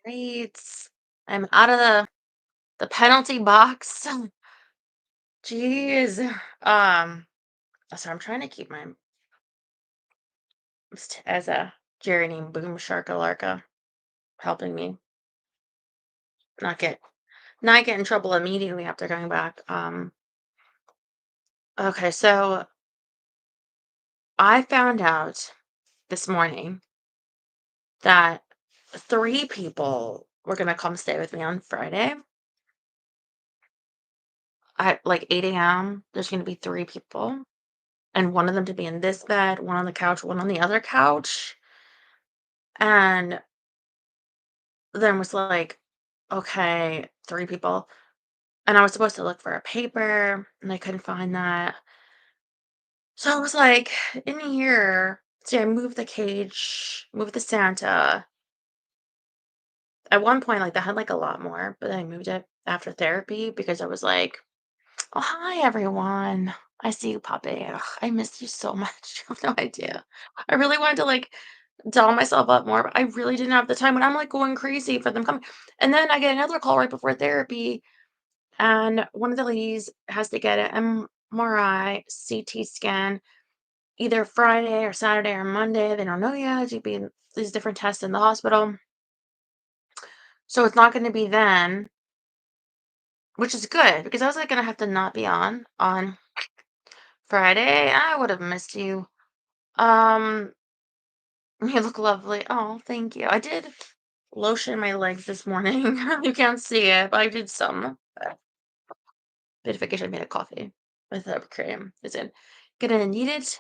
Great. I'm out of the penalty box. Jeez. So I'm trying to keep my as a Jerry named Boom Sharka helping me not get not get in trouble immediately after coming back. Okay, so I found out this morning that three people were gonna come stay with me on Friday at like 8 a.m. There's gonna be three people, and one of them to be in this bed, one on the couch, one on the other couch. And then was like, okay, three people. And I was supposed to look for a paper and I couldn't find that. So I was like, in here, see, I moved the cage, moved the Santa. At one point, like, that had like a lot more, but then I moved it after therapy because I was like, oh, hi, everyone. I see you, puppy. Ugh, I missed you so much. You have no idea. I really wanted to like doll myself up more, but I really didn't have the time. And I'm like going crazy for them coming. And then I get another call right before therapy, and one of the ladies has to get an MRI, CT scan, either Friday or Saturday or Monday. They don't know yet. She'd be these different tests in the hospital. So it's not going to be then, which is good because I was like going to have to not be on Friday. I would have missed you. Um, you look lovely. Oh, thank you. I did lotion my legs this morning. You can't see it, but I did some. Bit of vacation. I made a coffee with cream. It's in. Gonna need it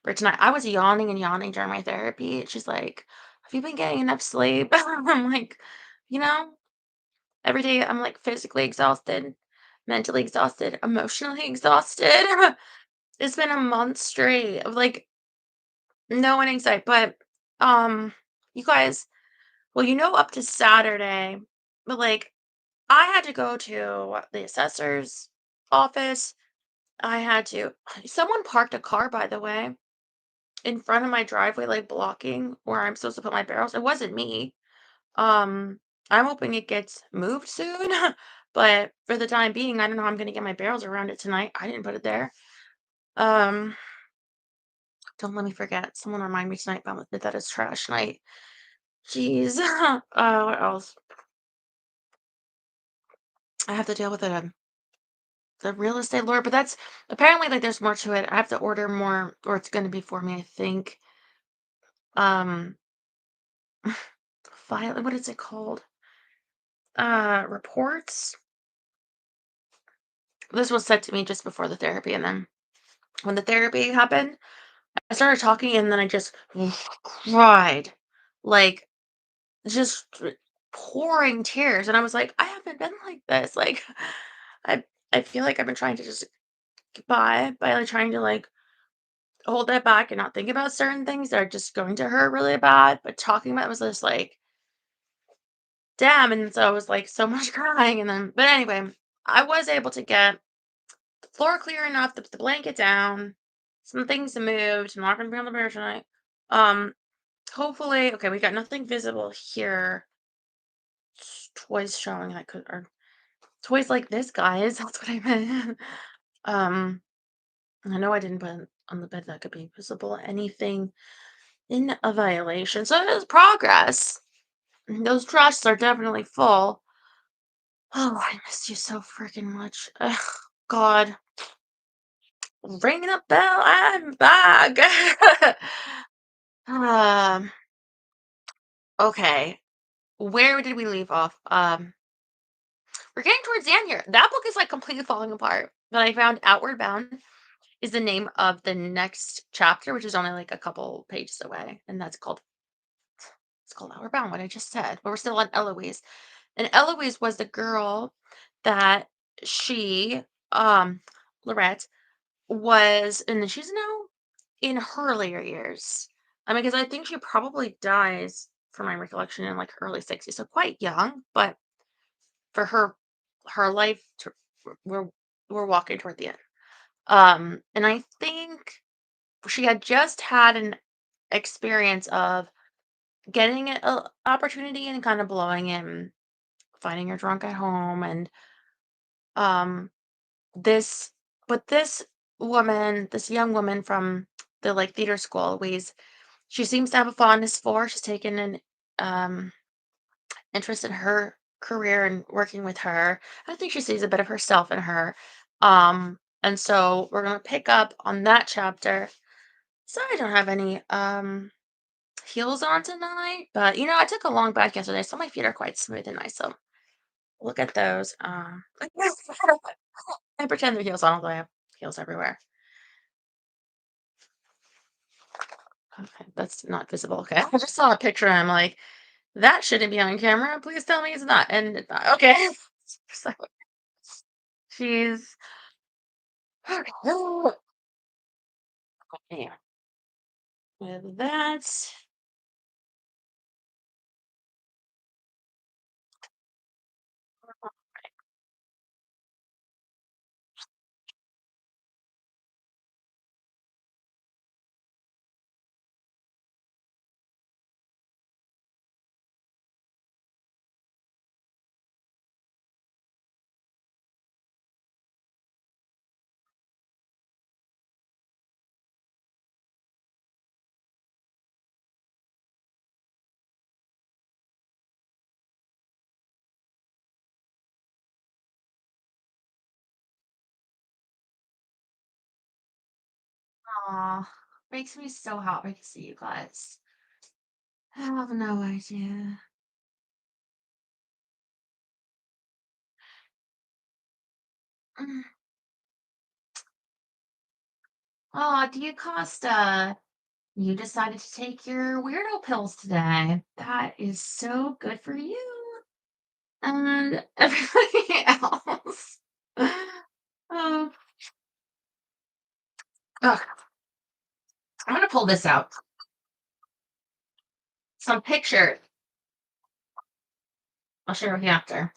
for tonight. I was yawning and yawning during my therapy. She's like, "Have you been getting enough sleep?" I'm like, you know, every day I'm like physically exhausted, mentally exhausted, emotionally exhausted. It's been a month straight of like no one anxiety, but um, you guys, well, up to Saturday, but like I had to go to the assessor's office. I had to. Someone parked a car, by the way, in front of my driveway, like blocking where I'm supposed to put my barrels. It wasn't me. Um, I'm hoping it gets moved soon, but for the time being, I don't know how I'm gonna get my barrels around it tonight. I didn't put it there. Um, don't let me forget. Someone remind me tonight about that it's trash night. Jeez. What else? I have to deal with the real estate lawyer, but that's apparently like there's more to it. I have to order more, or it's gonna be for me, I think. Um, file. What is it called? Reports. This was said to me just before the therapy, and then when the therapy happened, I started talking, and then I just cried, like just pouring tears, and I was like, I haven't been like this. Like, I I feel like I've been trying to just get by like trying to like hold that back and not think about certain things that are just going to hurt really bad. But talking about it was just like, damn. And so I was like so much crying, and then but anyway, I was able to get floor clear enough to put the blanket down, some things moved. I'm not gonna be on the bed tonight. Um, hopefully, okay, we got nothing visible here. Toys showing that could or toys like this, guys. That's what I meant. um, I know I didn't put on the bed that could be visible. Anything in a violation. So there's progress. Those drafts are definitely full. Oh, I missed you so freaking much. Ugh, God. Ring the bell. I'm back. um, okay. Where did we leave off? We're getting towards the end here. That book is like completely falling apart. But I found Outward Bound is the name of the next chapter, which is only like a couple pages away. And that's called it's called Outward Bound, what I just said. But we're still on Eloise. And Eloise was the girl that she, Lorette, was, and she's now in her later years. I mean, because I think she probably dies, from my recollection, in like her early 60s, so quite young. But for her life, we're we're walking toward the end. And I think she had just had an experience of getting an opportunity and kind of blowing it and finding her drunk at home. And um this but this woman, this young woman from the like theater school, always she seems to have a fondness for her. She's taken an um interest in her career and working with her. I think she sees a bit of herself in her. And so we're gonna pick up on that chapter. So I don't have any heels on tonight, but I took a long bath yesterday, so my feet are quite smooth and nice. So look at those. I pretend they're heels on, although I have heels everywhere. Okay, that's not visible. Okay, I just saw a picture and I'm like, that shouldn't be on camera. Please tell me it's not. And it's not. Okay. So she's yeah. With that, aw, makes me so happy to see you guys. I have no idea. Mm. Oh, do you Costa? You decided to take your weirdo pills today. That is so good for you. And everybody else. Oh, ugh, I'm gonna pull this out. Some pictures. I'll share with you after.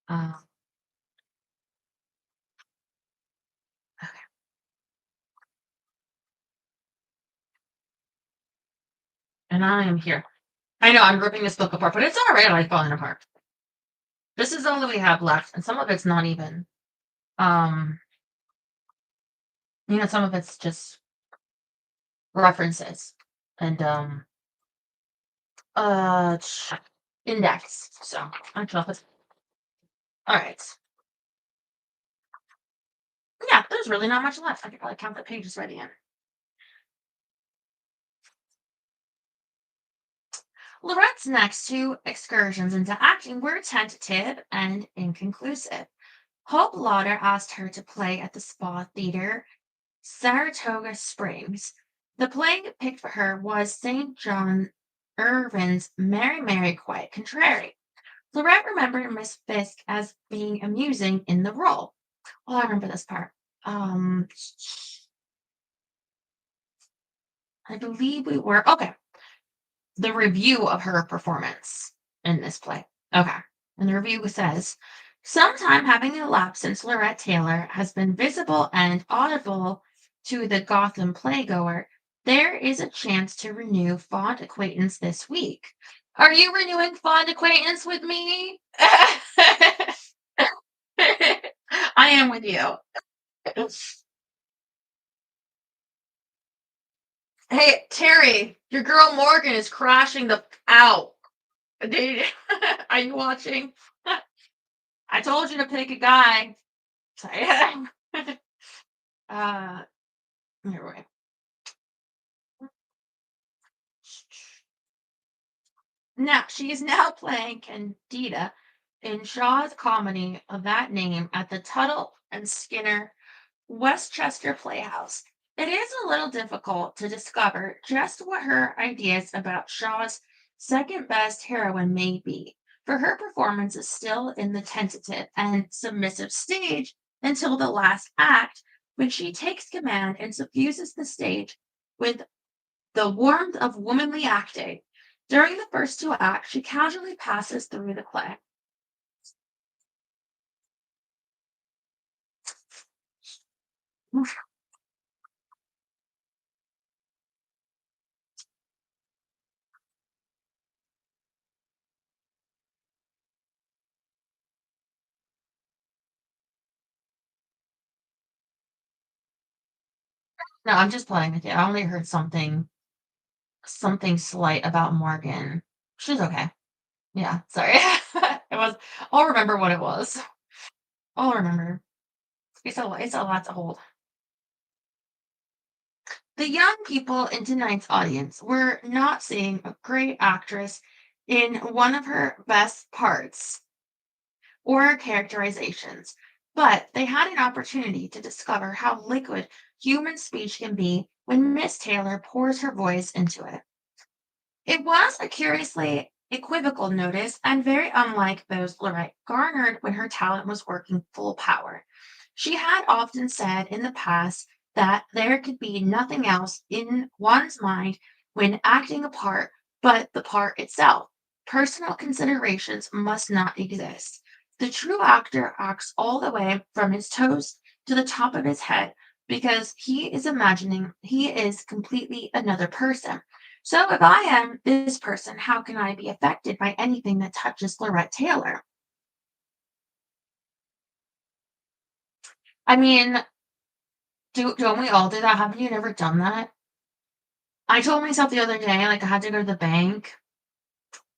Uh, okay. And I am here. I know I'm ripping this book apart, but it's all right. I like falling apart. This is all that we have left, and some of it's not even. Um, some of it's just references and uh index. So actually, all right. Yeah, there's really not much left. I could probably count the pages by the end. Lorette's next two excursions into acting were tentative and inconclusive. Hope Lauder asked her to play at the Spa Theater, Saratoga Springs. The play picked for her was St. John Irvin's Mary Mary Quite Contrary. Lorette remembered Miss Fisk as being amusing in the role. Oh, I remember this part. Um, I believe we were okay. The review of her performance in this play. Okay. And the review says, sometime having elapsed since Lorette Taylor has been visible and audible to the Gotham playgoer, there is a chance to renew fond acquaintance this week. Are you renewing fond acquaintance with me? I am with you. Hey, Terry, your girl Morgan is crashing the out. Dude, are you watching? I told you to pick a guy. So, yeah. uh, anyway. Now she is now playing Candida in Shaw's comedy of that name at the Tuttle and Skinner Westchester Playhouse. It is a little difficult to discover just what her ideas about Shaw's second best heroine may be, for her performance is still in the tentative and submissive stage until the last act, when she takes command and suffuses the stage with the warmth of womanly acting. During the first two acts, she casually passes through the play. No, I'm just playing with you. I only heard something slight about Morgan. She's okay. Yeah, sorry. It was I'll remember what it was. I'll remember. It's a lot to hold. The young people in tonight's audience were not seeing a great actress in one of her best parts or characterizations, but they had an opportunity to discover how liquid human speech can be when Miss Taylor pours her voice into it. It was a curiously equivocal notice and very unlike those Lorette garnered when her talent was working full power. She had often said in the past that there could be nothing else in one's mind when acting a part but the part itself. Personal considerations must not exist. The true actor acts all the way from his toes to the top of his head because he is imagining he is completely another person. So if I am this person, how can I be affected by anything that touches Lorette Taylor? I mean, don't we all do that? Haven't you never done that? I told myself the other day, like I had to go to the bank,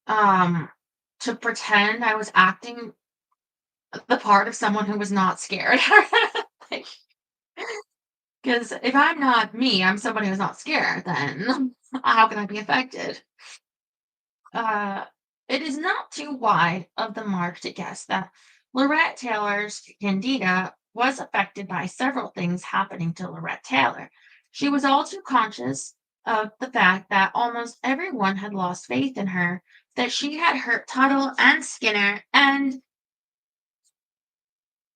um, to pretend I was acting the part of someone who was not scared. Like, because if I'm not me, I'm somebody who's not scared, then how can I be affected? Uh, it is not too wide of the mark to guess that Lorette Taylor's Candida was affected by several things happening to Lorette Taylor. She was all too conscious of the fact that almost everyone had lost faith in her, that she had hurt Tuttle and Skinner, and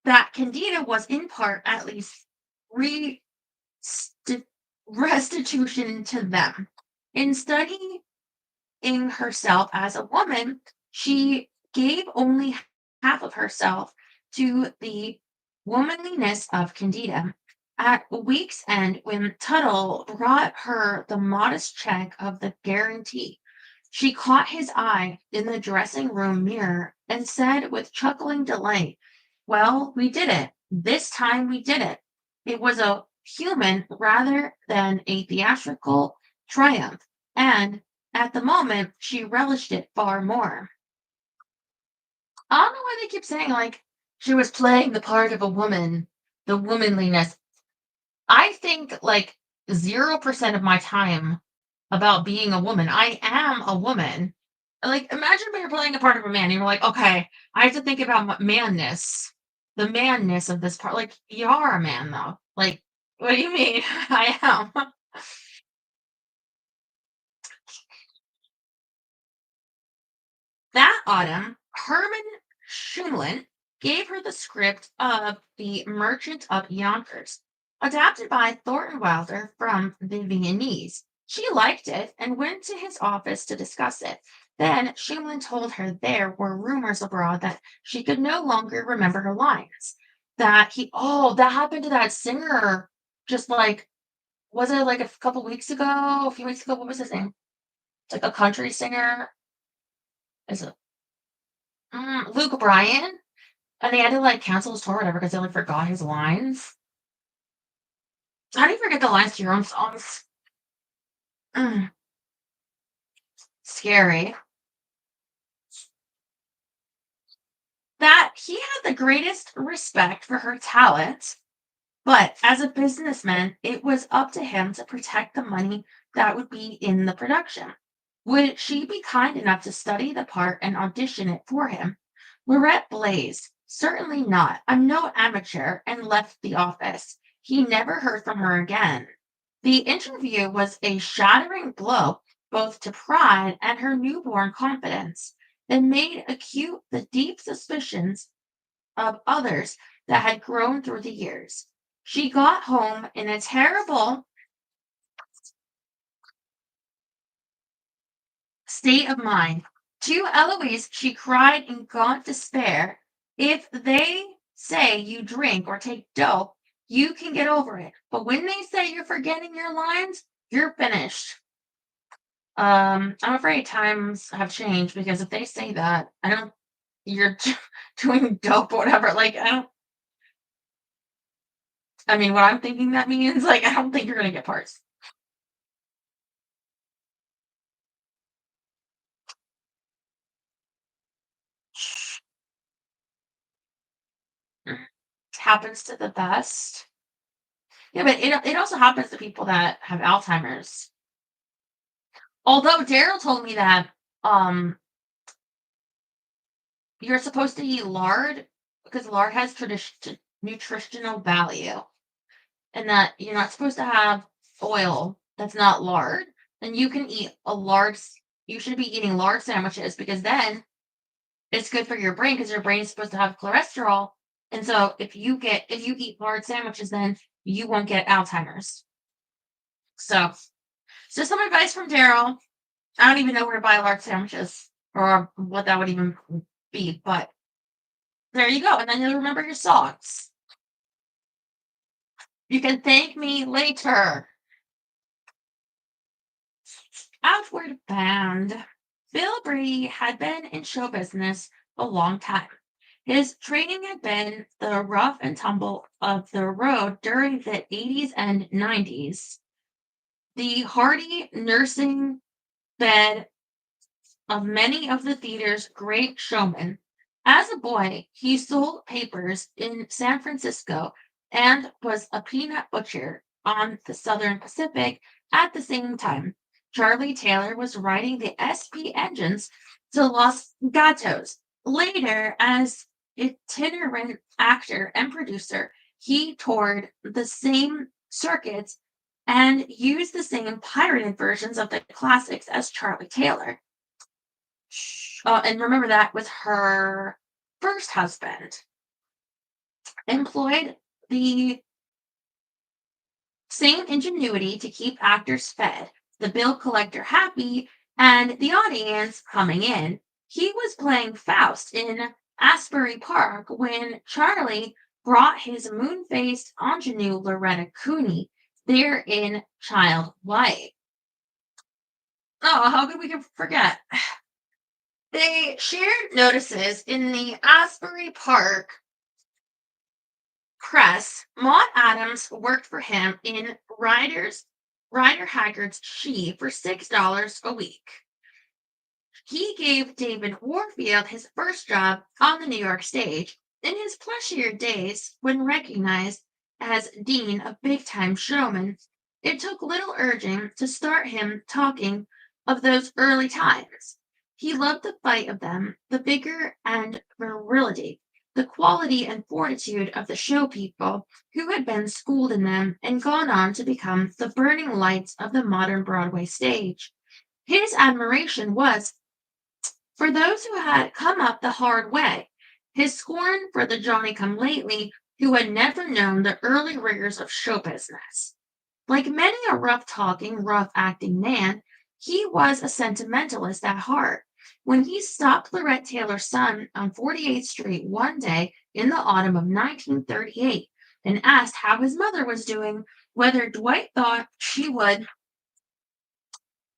that Candida was in part at least re- restitution to them. In studying herself as a woman, she gave only half of herself to the womanliness of Candida. At a week's end, when Tuttle brought her the modest check of the guarantee, she caught his eye in the dressing room mirror and said with chuckling delight, "Well, we did it. This time we did it." It was a human rather than a theatrical triumph, and at the moment, she relished it far more. I don't know why they keep saying like she was playing the part of a woman, the womanliness. I think like 0% of my time about being a woman. I am a woman. Like imagine if you're playing a part of a man and you're like, okay, I have to think about manness, the manness of this part. Like you are a man though. Like, what do you mean? I am. That autumn, Herman Shumlin gave her the script of The Merchant of Yonkers, adapted by Thornton Wilder from the Viennese. She liked it and went to his office to discuss it. Then Shumlin told her there were rumors abroad that she could no longer remember her lines. That happened to that singer just like, was it like a couple weeks ago, a few weeks ago? What was his name? It's like a country singer. Is it Luke Bryan? And they had to, like, cancel his tour or whatever because they, like, forgot his lines. How do you forget the lines to your own songs? Mm, scary. That he had the greatest respect for her talent, but as a businessman, it was up to him to protect the money that would be in the production. Would she be kind enough to study the part and audition it for him? Lorette blazed. Certainly not. I'm no amateur, and left the office. He never heard from her again. The interview was a shattering blow both to pride and her newborn confidence. It made acute the deep suspicions of others that had grown through the years. She got home in a terrible state of mind. To Eloise, she cried in gaunt despair, "If they say you drink or take dope, you can get over it. But when they say you're forgetting your lines, you're finished." I'm afraid times have changed because if they say that, I don't, you're doing dope or whatever. Like, I don't, I mean, what I'm thinking that means, like, I don't think you're gonna get parts. Mm. Happens to the best. Yeah, but it also happens to people that have Alzheimer's. Although Daryl told me that, um, you're supposed to eat lard because lard has nutritional value, and that you're not supposed to have oil that's not lard. And you can eat you should be eating lard sandwiches because then it's good for your brain because your brain is supposed to have cholesterol. And so if you eat lard sandwiches, then you won't get Alzheimer's. So, just some advice from Daryl. I don't even know where to buy lard sandwiches or what that would even be, but there you go. And then you'll remember your socks. You can thank me later. Outward Bound. Bill Brady had been in show business a long time. His training had been the rough and tumble of the road during the 80s and 90s. The hardy nursing bed of many of the theater's great showmen. As a boy, he sold papers in San Francisco and was a peanut butcher on the Southern Pacific at the same time. Charlie Taylor was riding the SP engines to Los Gatos. Later, as itinerant actor and producer, he toured the same circuits and used the same pirated versions of the classics as Charlie Taylor. And remember that was her first husband. Employed the same ingenuity to keep actors fed, the bill collector happy, and the audience coming in. He was playing Faust in Asbury Park when Charlie brought his moon faced ingenue Loretta Cooney there in Child White. Oh, how could we forget? They shared notices in the Asbury Park press. Maud Adams worked for him in Ryder Haggard's She for $6 a week. He gave David Warfield his first job on the New York stage in his fleshier days when recognized as dean of big time showmen. It took little urging to start him talking of those early times. He loved the fight of them, the vigor and virility, the quality and fortitude of the show people who had been schooled in them and gone on to become the burning lights of the modern Broadway stage. His admiration was for those who had come up the hard way, his scorn for the Johnny come lately who had never known the early rigors of show business. Like many a rough talking, rough acting man, he was a sentimentalist at heart. When he stopped Lorette Taylor's son on 48th Street one day in the autumn of 1938 and asked how his mother was doing, whether Dwight thought she would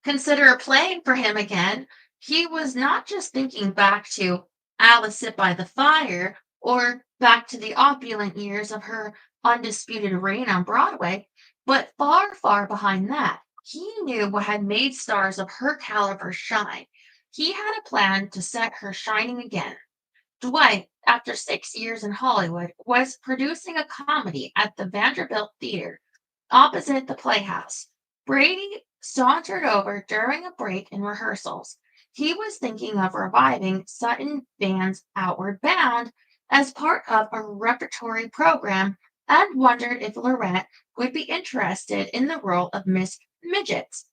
consider playing for him again, he was not just thinking back to Alice Sit by the Fire or back to the opulent years of her undisputed reign on Broadway, but far, far behind that. He knew what had made stars of her caliber shine. He had a plan to set her shining again. Dwight, after 6 years in Hollywood, was producing a comedy at the Vanderbilt Theater opposite the Playhouse. Brady sauntered over during a break in rehearsals. He was thinking of reviving Sutton Van's Outward Bound as part of a repertory program and wondered if Lorette would be interested in the role of Miss Midgets.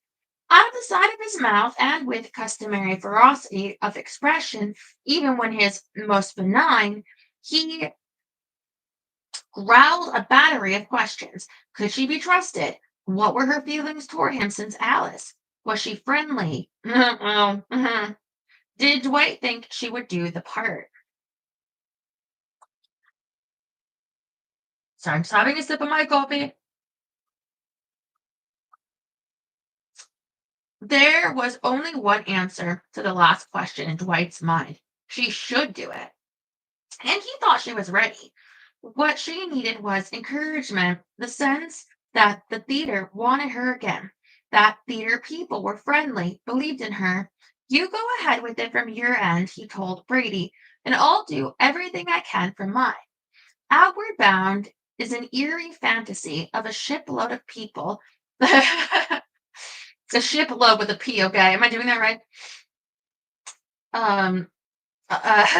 Out of the side of his mouth and with customary ferocity of expression, even when his most benign, he growled a battery of questions. Could she be trusted? What were her feelings toward him since Alice? Was she friendly? Well, did Dwight think she would do the part? So I'm just having a sip of my coffee. There was only one answer to the last question in Dwight's mind. She should do it. And he thought she was ready. What she needed was encouragement, the sense that the theater wanted her again, that theater people were friendly, believed in her. You go ahead with it from your end, he told Brady, and I'll do everything I can from mine. Outward Bound is an eerie fantasy of a shipload of people. It's a shipload with a P, okay? Am I doing that right? Um,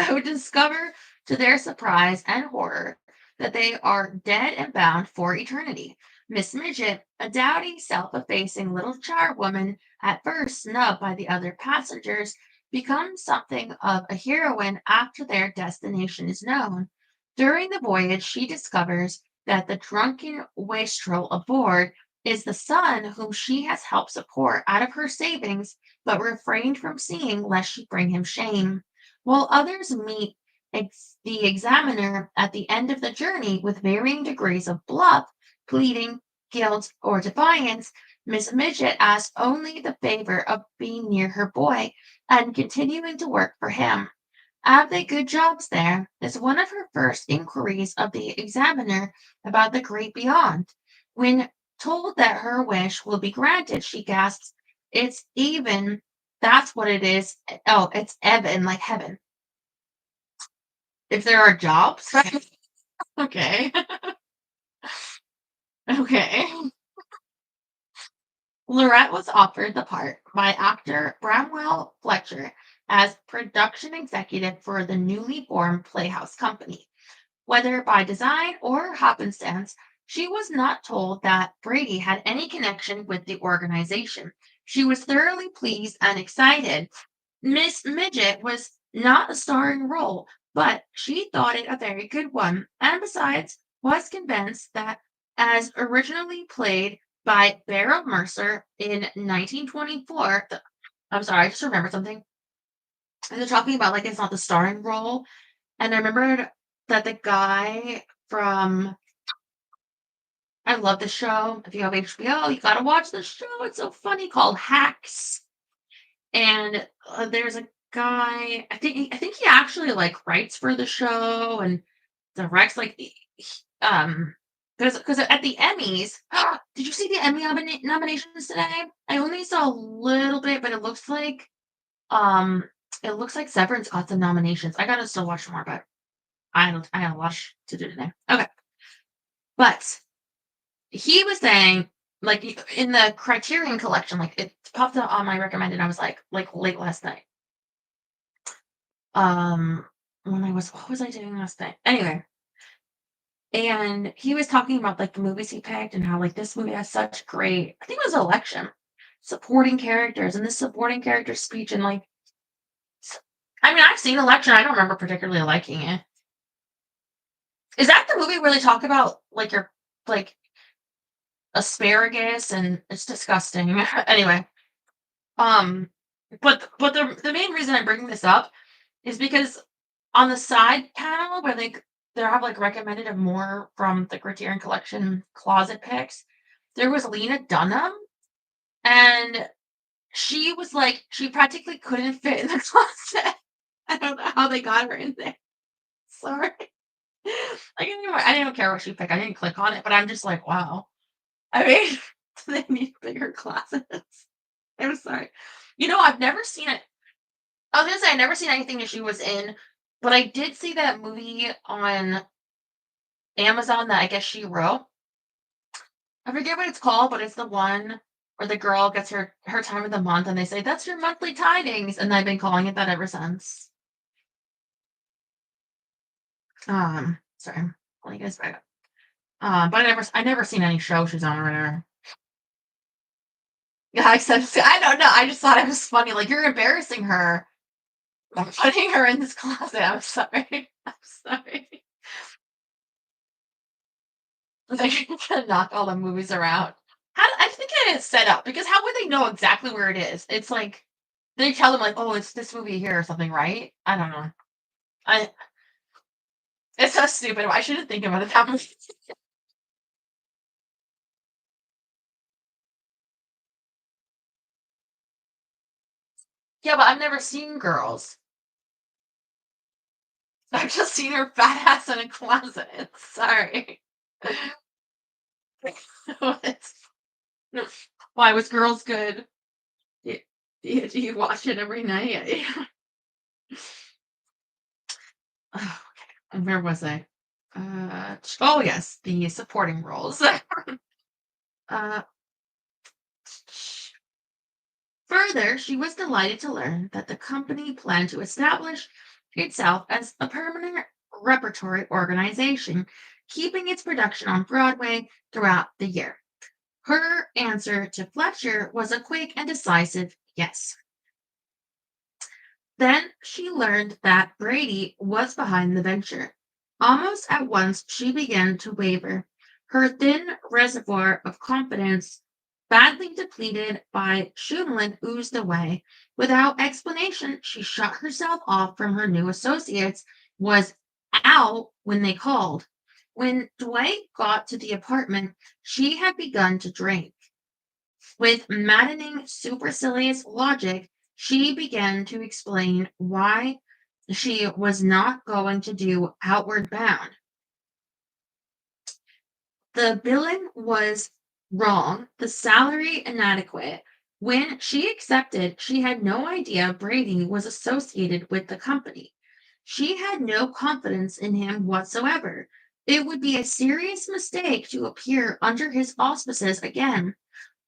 who discover to their surprise and horror that they are dead and bound for eternity. Miss Midget, a dowdy, self effacing little charwoman, at first snubbed by the other passengers, becomes something of a heroine after their destination is known. During the voyage, she discovers that the drunken wastrel aboard is the son whom she has helped support out of her savings, but refrained from seeing lest she bring him shame while others meet the examiner at the end of the journey with varying degrees of bluff, pleading, guilt, or defiance. Miss Midget asks only the favor of being near her boy and continuing to work for him. Have they good jobs there? Is one of her first inquiries of the examiner about the great beyond. When told that her wish will be granted, she gasps, "It's even, that's what it is. Oh, it's heaven, like heaven." If there are jobs? Okay. Okay. Lorette was offered the part by actor Bramwell Fletcher as production executive for the newly formed Playhouse Company. Whether by design or happenstance, she was not told that Brady had any connection with the organization. She was thoroughly pleased and excited. Miss Midget was not a starring role, but she thought it a very good one, and besides, was convinced that as originally played by Beryl Mercer in 1924, I'm sorry, I just remembered something. And they're talking about like it's not the starring role, and I remembered that the guy from I love the show. If you have HBO, you gotta watch the show. It's so funny called Hacks. And there's a guy. I think he actually like writes for the show and directs like because at the Emmys. Did you see the Emmy nominations today? I only saw a little bit, but um it looks like Severance got some nominations. I gotta still watch more, but I have a lot to do today. Okay, but he was saying like in the Criterion collection, like it popped up on my recommended. I was like late last night. Um, when I was what was I doing last night? Anyway, and he was talking about like the movies he picked and how like this movie has such great, I think it was Election, supporting characters and this supporting character speech and like I mean I've seen Election. I don't remember particularly liking it. Is that the movie where they talk about like your like asparagus and it's disgusting. Anyway, um, but the main reason I'm bringing this up is because on the side panel where they have like recommended of more from the Criterion Collection closet picks, there was Lena Dunham, and she was like she practically couldn't fit in the closet. I don't know how they got her in there. Sorry. I didn't care what she picked. I didn't click on it, but I'm just like, wow. I mean, they need bigger closets. I'm sorry. I've never seen it. I was gonna say I never seen anything that she was in, but I did see that movie on Amazon that I guess she wrote. I forget what it's called, but it's the one where the girl gets her time of the month, and they say that's your monthly tidings, and I've been calling it that ever since. Sorry, I'm calling you guys back up. But I never seen any show she's on or whatever. Yeah, I said I don't know. I just thought it was funny. Like you're embarrassing her. I'm putting her in this closet. I'm sorry. I'm sorry. Like you're gonna knock all the movies around. I think it is set up because how would they know exactly where it is? It's like they tell them like, oh, it's this movie here or something, right? I don't know. I It's so stupid. I shouldn't think about it that much. Yeah, but I've never seen Girls. I've just seen her fat ass in a closet. Sorry. What? Why was Girls Good? Do you watch it every night? Oh, okay. And where was I? Oh yes, the supporting roles. uh, Further, she was delighted to learn that the company planned to establish itself as a permanent repertory organization, keeping its production on Broadway throughout the year. Her answer to Fletcher was a quick and decisive yes. Then she learned that Brady was behind the venture. Almost at once, she began to waver. Her thin reservoir of confidence, badly depleted by Shumlin, oozed away. Without explanation, she shut herself off from her new associates, was out when they called. When Dwight got to the apartment, she had begun to drink. With maddening, supercilious logic, she began to explain why she was not going to do Outward Bound. The billing was wrong, the salary inadequate. When she accepted, she had no idea Brady was associated with the company. She had no confidence in him whatsoever. It would be a serious mistake to appear under his auspices again.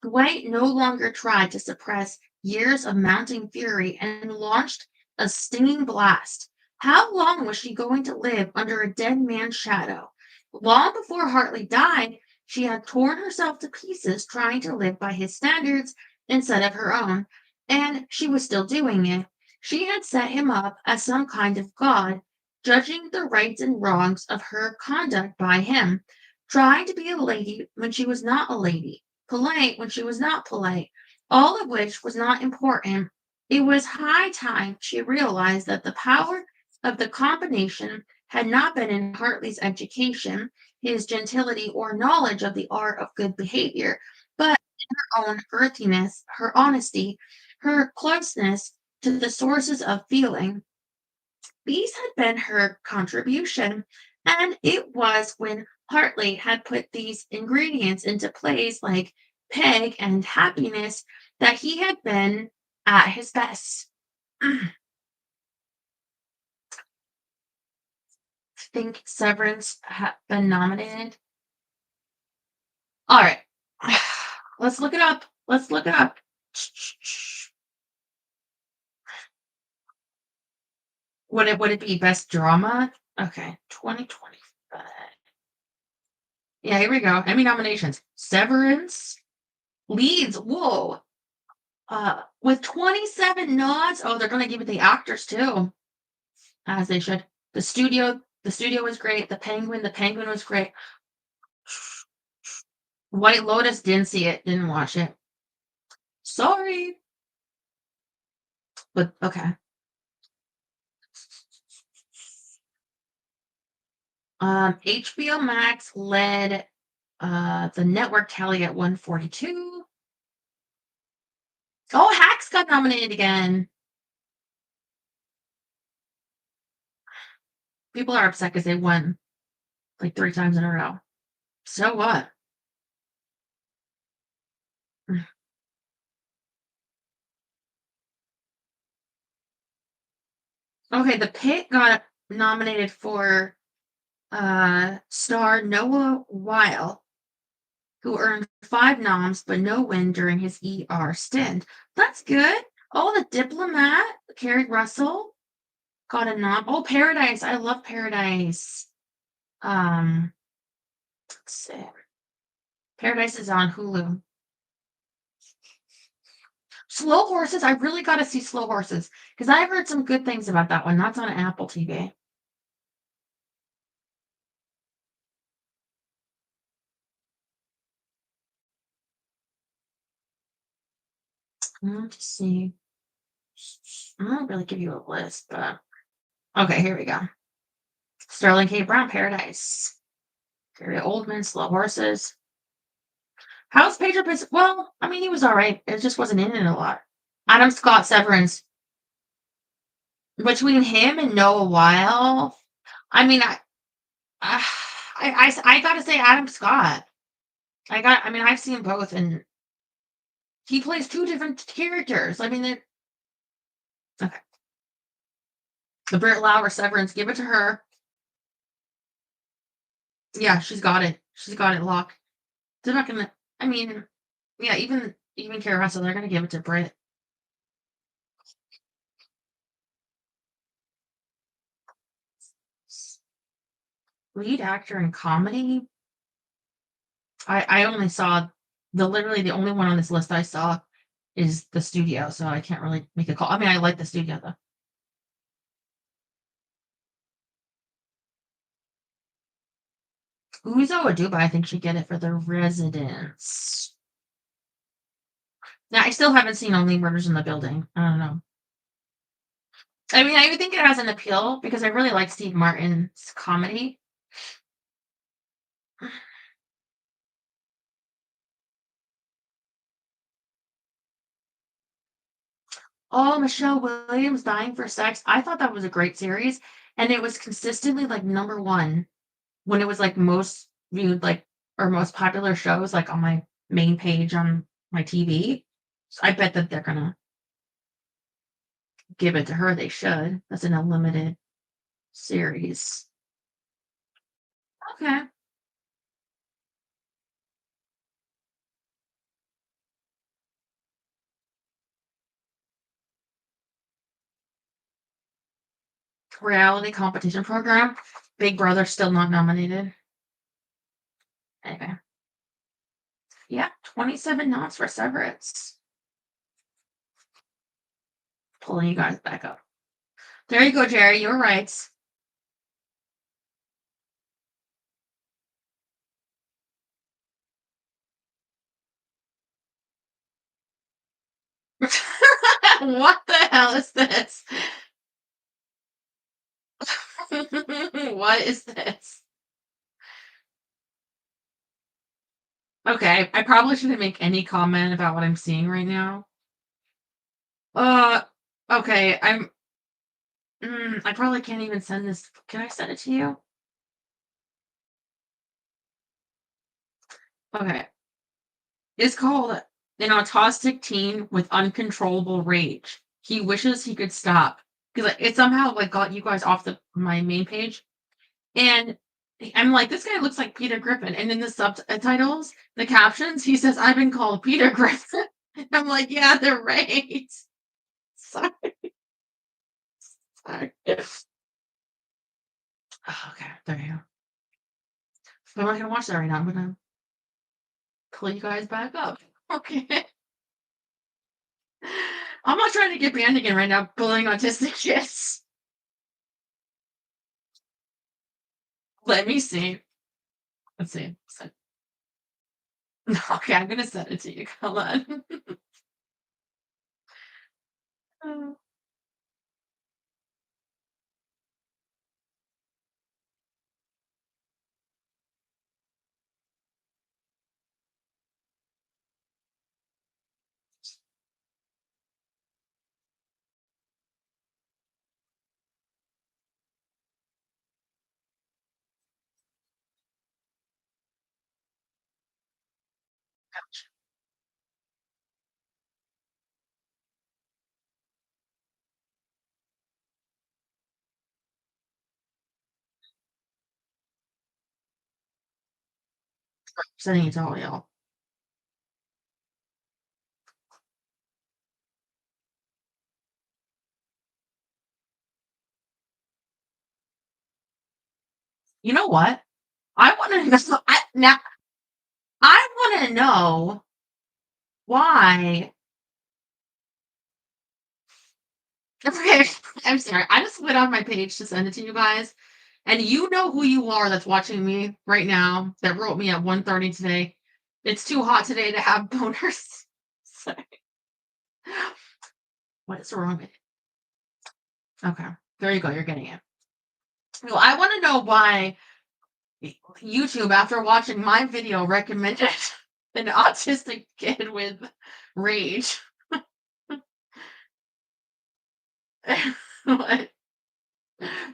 Dwight no longer tried to suppress years of mounting fury and launched a stinging blast. How long was she going to live under a dead man's shadow? Long before Hartley died, she had torn herself to pieces trying to live by his standards instead of her own, and she was still doing it. She had set him up as some kind of god, judging the rights and wrongs of her conduct by him, trying to be a lady when she was not a lady, polite when she was not polite, all of which was not important. It was high time she realized that the power of the combination had not been in Hartley's education, his gentility, or knowledge of the art of good behavior, but in her own earthiness, her honesty, her closeness to the sources of feeling. These had been her contribution, and it was when Hartley had put these ingredients into place, like Peg and happiness, that he had been at his best. Think Severance had been nominated. All right, let's look it up. Let's look it up. Would it be best drama? Okay, 2025. Yeah, here we go. Emmy nominations. Severance leads. Whoa. With 27 nods. Oh, they're gonna give it the actors too, as they should. The studio was great. The Penguin was great. White Lotus didn't see it, didn't watch it. Sorry, but okay. HBO Max led the network tally at 142. Oh, Hacks got nominated again. People are upset because they won like 3 times in a row. So what? Okay, The Pit got nominated for star Noah Weil, who earned 5 noms but no win during his ER stint. That's good. Oh, The Diplomat, Carrie Russell got a nom. Oh, Paradise. I love Paradise. Um, let's see. Paradise is on Hulu. Slow Horses. I really got to see Slow Horses because I heard some good things about that one. That's on Apple TV. Let's see. I don't really give you a list, but okay, here we go. Sterling K. Brown, Paradise. Gary Oldman, Slow Horses. How's Pedro Well, I mean, he was all right. It just wasn't in it a lot. Adam Scott Severance. Between him and Noah Weil, I mean, I I gotta say Adam Scott. I mean, I've seen both, and he plays 2 different characters. I mean, it okay. The Brit Lauer Severance, give it to her. Yeah, she's got it. She's got it locked. They're not gonna I mean, yeah, even Kara Russell, they're gonna give it to Brit. Lead actor in comedy? I only saw literally the only one on this list I saw is The Studio, so I can't really make a call. I mean, I like The Studio, though. Uzo Aduba, I think, should get it for The Residence. Now, I still haven't seen Only Murders in the Building. I don't know. I mean, I think it has an appeal because I really like Steve Martin's comedy. Oh, Michelle Williams Dying for Sex. I thought that was a great series, and it was consistently like number one when it was like most viewed, like or most popular shows, like on my main page on my TV. So I bet that they're gonna give it to her. They should. That's an unlimited series. Okay. Reality competition program. Big Brother still not nominated. Anyway. Yeah, 27 nods for Severance. Pulling you guys back up. There you go, Jerry. You're right. What the hell is this? What is this? Okay, I probably shouldn't make any comment about what I'm seeing right now. Uh, okay, I probably can't even send this. Can I send it to you? Okay. It's called An Autistic Teen with Uncontrollable Rage. He wishes he could stop. Because it somehow like got you guys off my main page. And I'm like, this guy looks like Peter Griffin. And in the subtitles, the captions, he says, I've been called Peter Griffin. I'm like, yeah, they're right. Sorry. Sorry. Oh, okay, there you go. I'm not gonna watch that right now. I'm gonna pull you guys back up. Okay. I'm not trying to get banned again right now, bullying autistic kids. Let me see. Let's see. Okay, I'm gonna send it to you. Hold on. Sending it to all y'all. You know what? I want to know. Now I want to know why. Okay, I'm sorry. I just went on my page to send it to you guys, and you know who you are that's watching me right now. That wrote me at 1:30 today. It's too hot today to have boners. Sorry. What is wrong with it? Okay, there you go. You're getting it. Well, I want to know why YouTube, after watching my video, recommended an autistic kid with rage. What?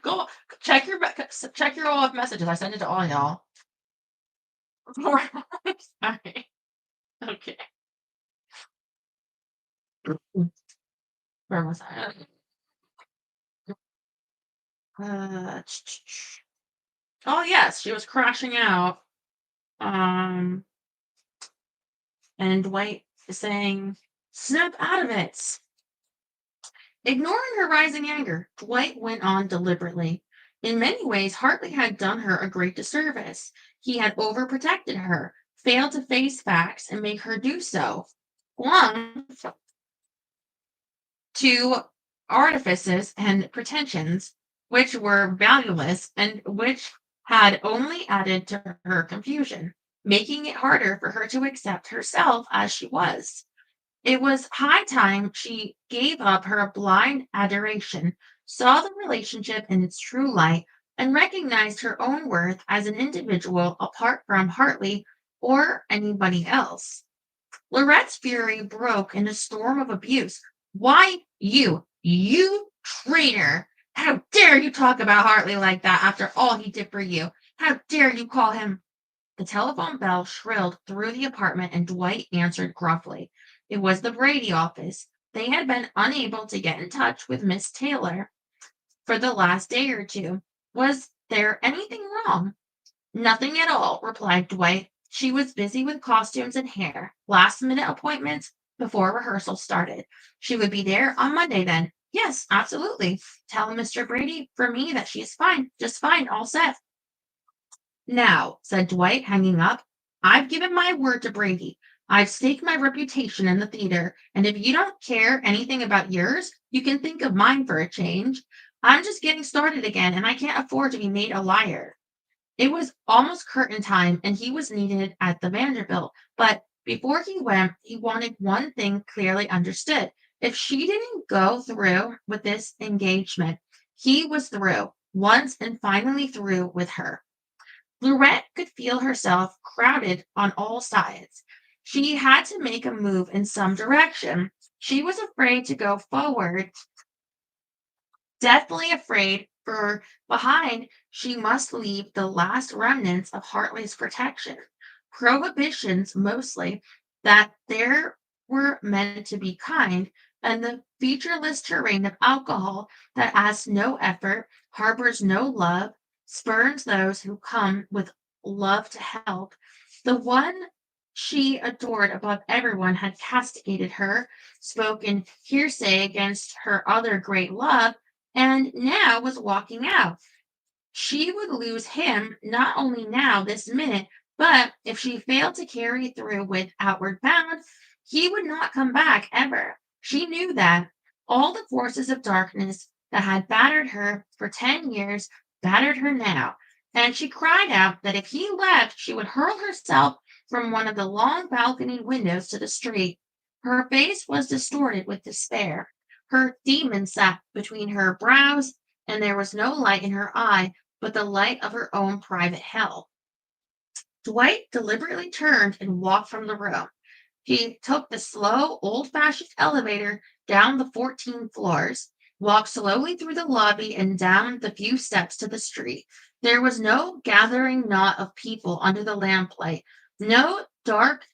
Go check your all messages. I sent it to all y'all. Sorry. Okay. Where was I? Uh, oh yes, she was crashing out. Um, and Dwight is saying, "Snap out of it." Ignoring her rising anger, Dwight went on deliberately. In many ways, Hartley had done her a great disservice. He had overprotected her, failed to face facts and make her do so, clung to artifices and pretensions which were valueless and which had only added to her confusion, making it harder for her to accept herself as she was. It was high time she gave up her blind adoration, saw the relationship in its true light, and recognized her own worth as an individual apart from Hartley or anybody else. Laurette's fury broke in a storm of abuse. Why you traitor! How dare you talk about Hartley like that after all he did for you? How dare you call him? The telephone bell shrilled through the apartment and Dwight answered gruffly. It was the Brady office. They had been unable to get in touch with Miss Taylor for the last day or two. Was there anything wrong? Nothing at all, replied Dwight. She was busy with costumes and hair, last minute appointments before rehearsal started. She would be there on Monday then. Yes, absolutely. Tell Mr. Brady for me that she is fine, just fine, all set. Now, said Dwight, hanging up, I've given my word to Brady. I've staked my reputation in the theater, and if you don't care anything about yours, you can think of mine for a change. I'm just getting started again, and I can't afford to be made a liar. It was almost curtain time, and he was needed at the Vanderbilt. But before he went, he wanted one thing clearly understood. If she didn't go through with this engagement, he was through, once and finally through with her. Laurette could feel herself crowded on all sides. She had to make a move in some direction. She was afraid to go forward, deathly afraid, for behind she must leave the last remnants of Hartley's protection. Prohibitions, mostly, that there were meant to be kind, and the featureless terrain of alcohol that asks no effort, harbors no love, spurns those who come with love to help. The one she adored above everyone had castigated her, spoken hearsay against her other great love, and now was walking out. She would lose him not only now, this minute, but if she failed to carry through with Outward Bound, he would not come back ever. She knew that all the forces of darkness that had battered her for 10 years battered her now, and she cried out that if he left, she would hurl herself from one of the long balcony windows to the street. Her face was distorted with despair. Her demon sat between her brows, and there was no light in her eye but the light of her own private hell. Dwight deliberately turned and walked from the room. He took the slow, old-fashioned elevator down the 14 floors, walked slowly through the lobby and down the few steps to the street. There was no gathering knot of people under the lamplight, no dark,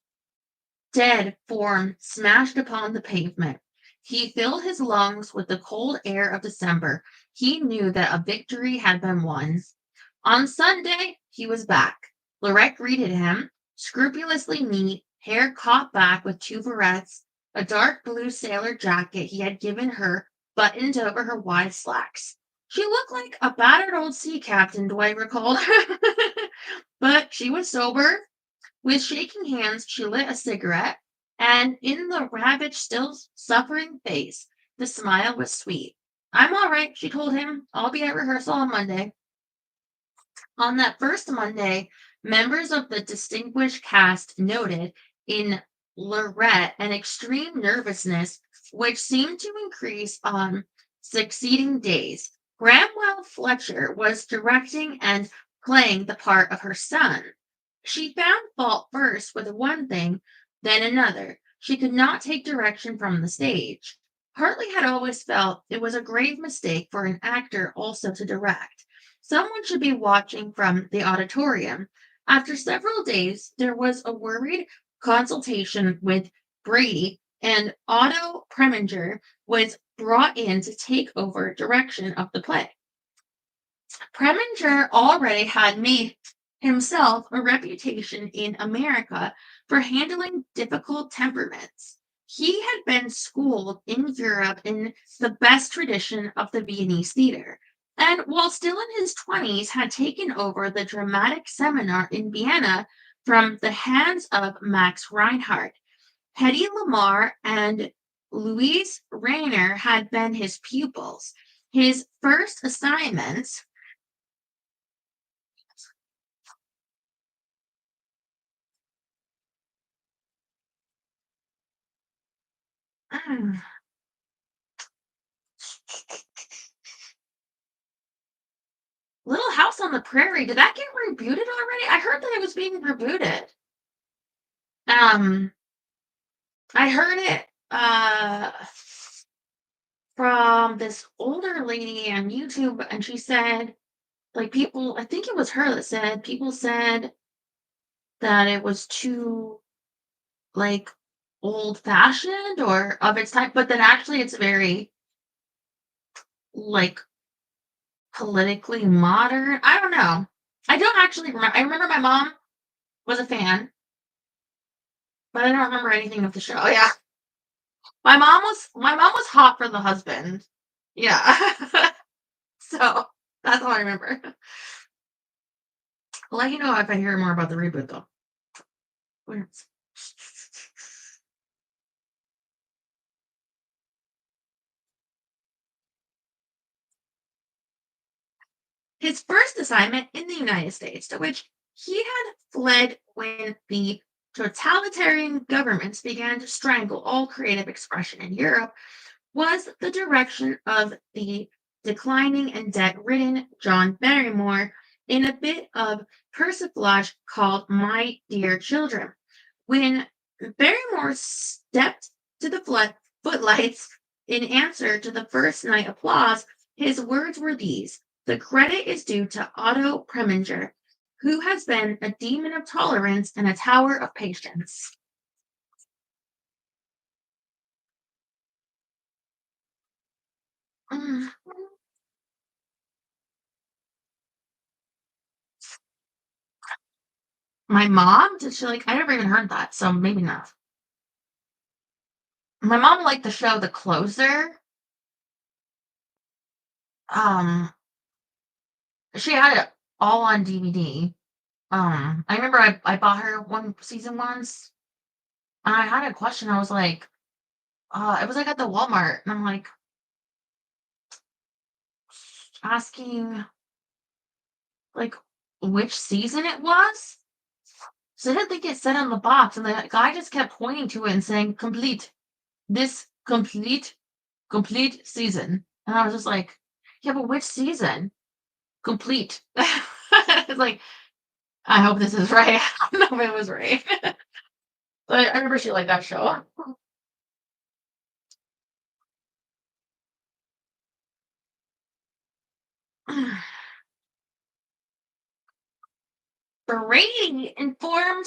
dead form smashed upon the pavement. He filled his lungs with the cold air of December. He knew that a victory had been won. On Sunday, he was back. Laurette greeted him, scrupulously neat, hair caught back with two barrettes, a dark blue sailor jacket he had given her buttoned over her wide slacks. She looked like a battered old sea captain, Dwight recalled. But she was sober. With shaking hands, she lit a cigarette, and in the ravaged, still suffering face, the smile was sweet. I'm all right, she told him. I'll be at rehearsal on Monday. On that first Monday, members of the distinguished cast noted in Laurette an extreme nervousness which seemed to increase on succeeding days. Bramwell Fletcher was directing and playing the part of her son. She found fault first with one thing, then another. She could not take direction from the stage. Hartley had always felt it was a grave mistake for an actor also to direct. Someone should be watching from the auditorium. After several days, there was a worried consultation with Brady, and Otto Preminger was brought in to take over direction of the play. Preminger already had made himself a reputation in America for handling difficult temperaments. He had been schooled in Europe in the best tradition of the Viennese theater, and while still in his 20s, had taken over the dramatic seminar in Vienna from the hands of Max Reinhardt. Hedy Lamarr and Louise Rainer had been his pupils. His first assignments Little House on the Prairie, did that get rebooted already? I heard that it was being rebooted. Um, I heard it from this older lady on YouTube, and she said, like, people, I think it was her that said, people said that it was too, like, old fashioned or of its time, but then actually it's very, like, politically modern. I don't know. I don't actually remember. I remember my mom was a fan, but I don't remember anything of the show. Yeah. My mom was hot for the husband. Yeah. So that's all I remember. I'll let you know if I hear more about the reboot though. Weird. His first assignment in the United States, to which he had fled when the totalitarian governments began to strangle all creative expression in Europe, was the direction of the declining and debt-ridden John Barrymore in a bit of persiflage called My Dear Children. When Barrymore stepped to the footlights in answer to the first night applause, his words were these: "The credit is due to Otto Preminger, who has been a demon of tolerance and a tower of patience." Mm. My mom? Did she like I never even heard that, so maybe not. My mom liked the show The Closer. Um, she had it all on DVD. I remember I bought her one season once, and I had a question. I was like, it was like at the Walmart, and I'm like asking like which season it was. So I didn't think it said on the box, and the guy just kept pointing to it and saying, "Complete this complete season." And I was just like, "Yeah, but which season? Complete." It's like, I hope this is right. I don't know if it was right. But I remember she liked that show. Brady informed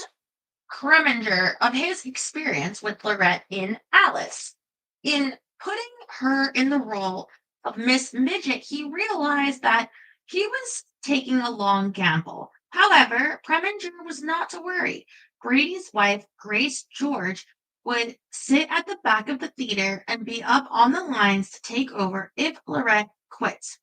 Kreminger of his experience with Lorette in Alice. In putting her in the role of Miss Midget, he realized that he was taking a long gamble. However, Preminger was not to worry. Brady's wife, Grace George, would sit at the back of the theater and be up on the lines to take over if Lorette quit.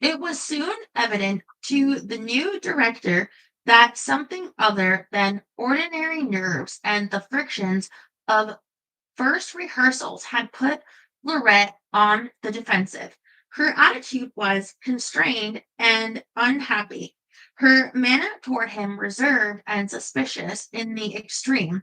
It was soon evident to the new director that something other than ordinary nerves and the frictions of first rehearsals had put Lorette on the defensive. Her attitude was constrained and unhappy, her manner toward him reserved and suspicious in the extreme.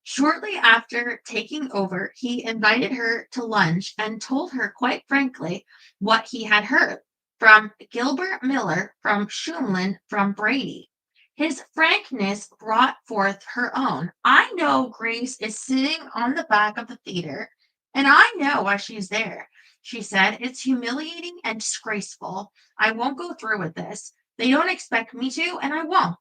Shortly after taking over, he invited her to lunch and told her quite frankly what he had heard from Gilbert Miller, from Shumlin, from Brady. His frankness brought forth her own. "I know Grace is sitting on the back of the theater And I know why she's there. She said, it's humiliating and disgraceful. I won't go through with this. They don't expect me to, and I won't.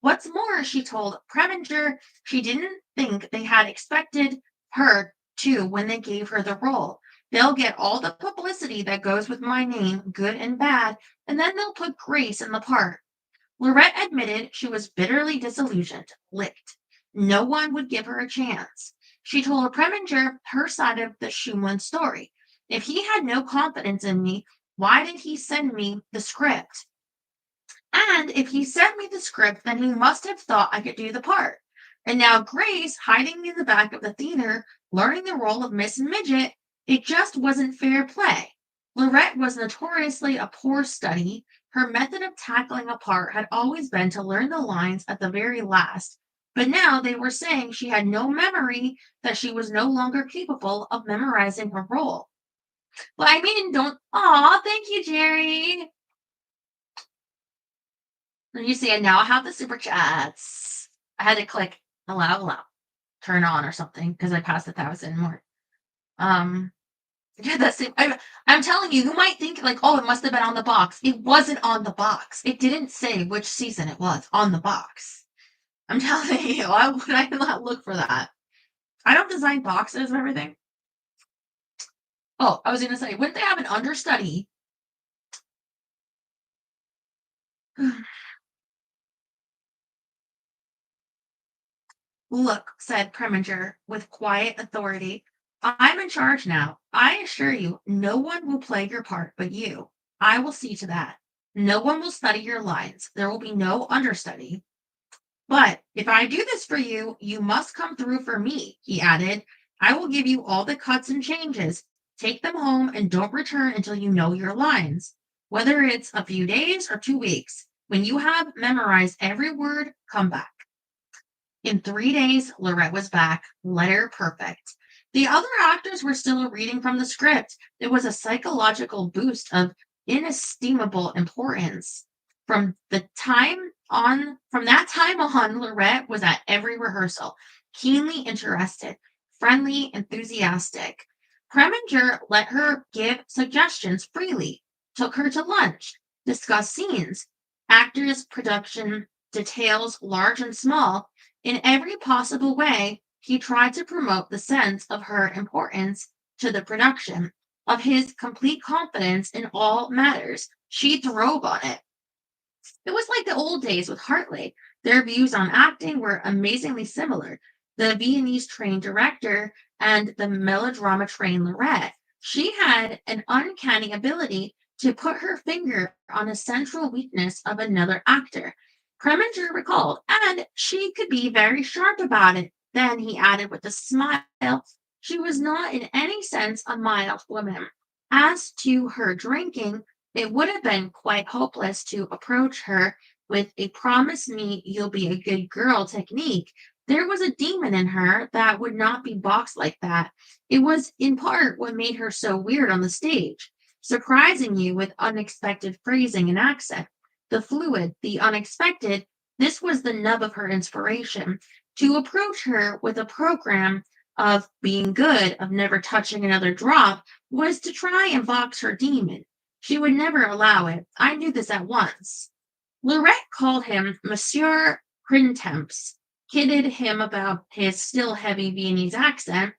What's more, she told Preminger she didn't think they had expected her to when they gave her the role. They'll get all the publicity that goes with my name, good and bad, and then they'll put Grace in the part. Lorette admitted she was bitterly disillusioned, licked. No one would give her a chance. She told Preminger her side of the Schumann story. If he had no confidence in me, why did he send me the script? And if he sent me the script, then he must have thought I could do the part. And now Grace, hiding in the back of the theater, learning the role of Miss Midget, it just wasn't fair play. Lorette was notoriously a poor study. Her method of tackling a part had always been to learn the lines at the very last. But now they were saying she had no memory, that she was no longer capable of memorizing her role. Well, I mean, don't. Aw, thank you, Jerry. And you see, and now I have the super chats. I had to click allow, turn on or something because I passed 1,000 more. Yeah, that's it. I'm telling you, you might think like, oh, it must have been on the box. It wasn't on the box. It didn't say which season it was on the box. I'm telling you, why would I not look for that? I don't design boxes and everything. Oh, I was gonna say, wouldn't they have an understudy? Look, said Preminger with quiet authority, I'm in charge now. I assure you, no one will play your part but you. I will see to that. No one will study your lines. There will be no understudy. But if I do this for you, you must come through for me, he added. I will give you all the cuts and changes. Take them home and don't return until you know your lines. Whether it's a few days or 2 weeks. When you have memorized every word, come back. In 3 days, Lorette was back, letter perfect. The other actors were still reading from the script. It was a psychological boost of inestimable importance. From that time on, Lorette was at every rehearsal, keenly interested, friendly, enthusiastic. Preminger let her give suggestions freely, took her to lunch, discussed scenes, actors, production, details, large and small. In every possible way, he tried to promote the sense of her importance to the production, of his complete confidence in all matters. She throve on it. It was like the old days with Hartley. Their views on acting were amazingly similar. The Viennese trained director and the melodrama trained Lorette. She had an uncanny ability to put her finger on a central weakness of another actor. Preminger recalled, and she could be very sharp about it. Then he added with a smile, she was not in any sense a mild woman. As to her drinking, it would have been quite hopeless to approach her with a promise me you'll be a good girl technique. There was a demon in her that would not be boxed like that. It was in part what made her so weird on the stage, surprising you with unexpected phrasing and accent. The fluid, the unexpected, this was the nub of her inspiration. To approach her with a program of being good, of never touching another drop, was to try and box her demon. She would never allow it. I knew this at once. Lorette called him Monsieur Printemps, kidded him about his still heavy Viennese accent,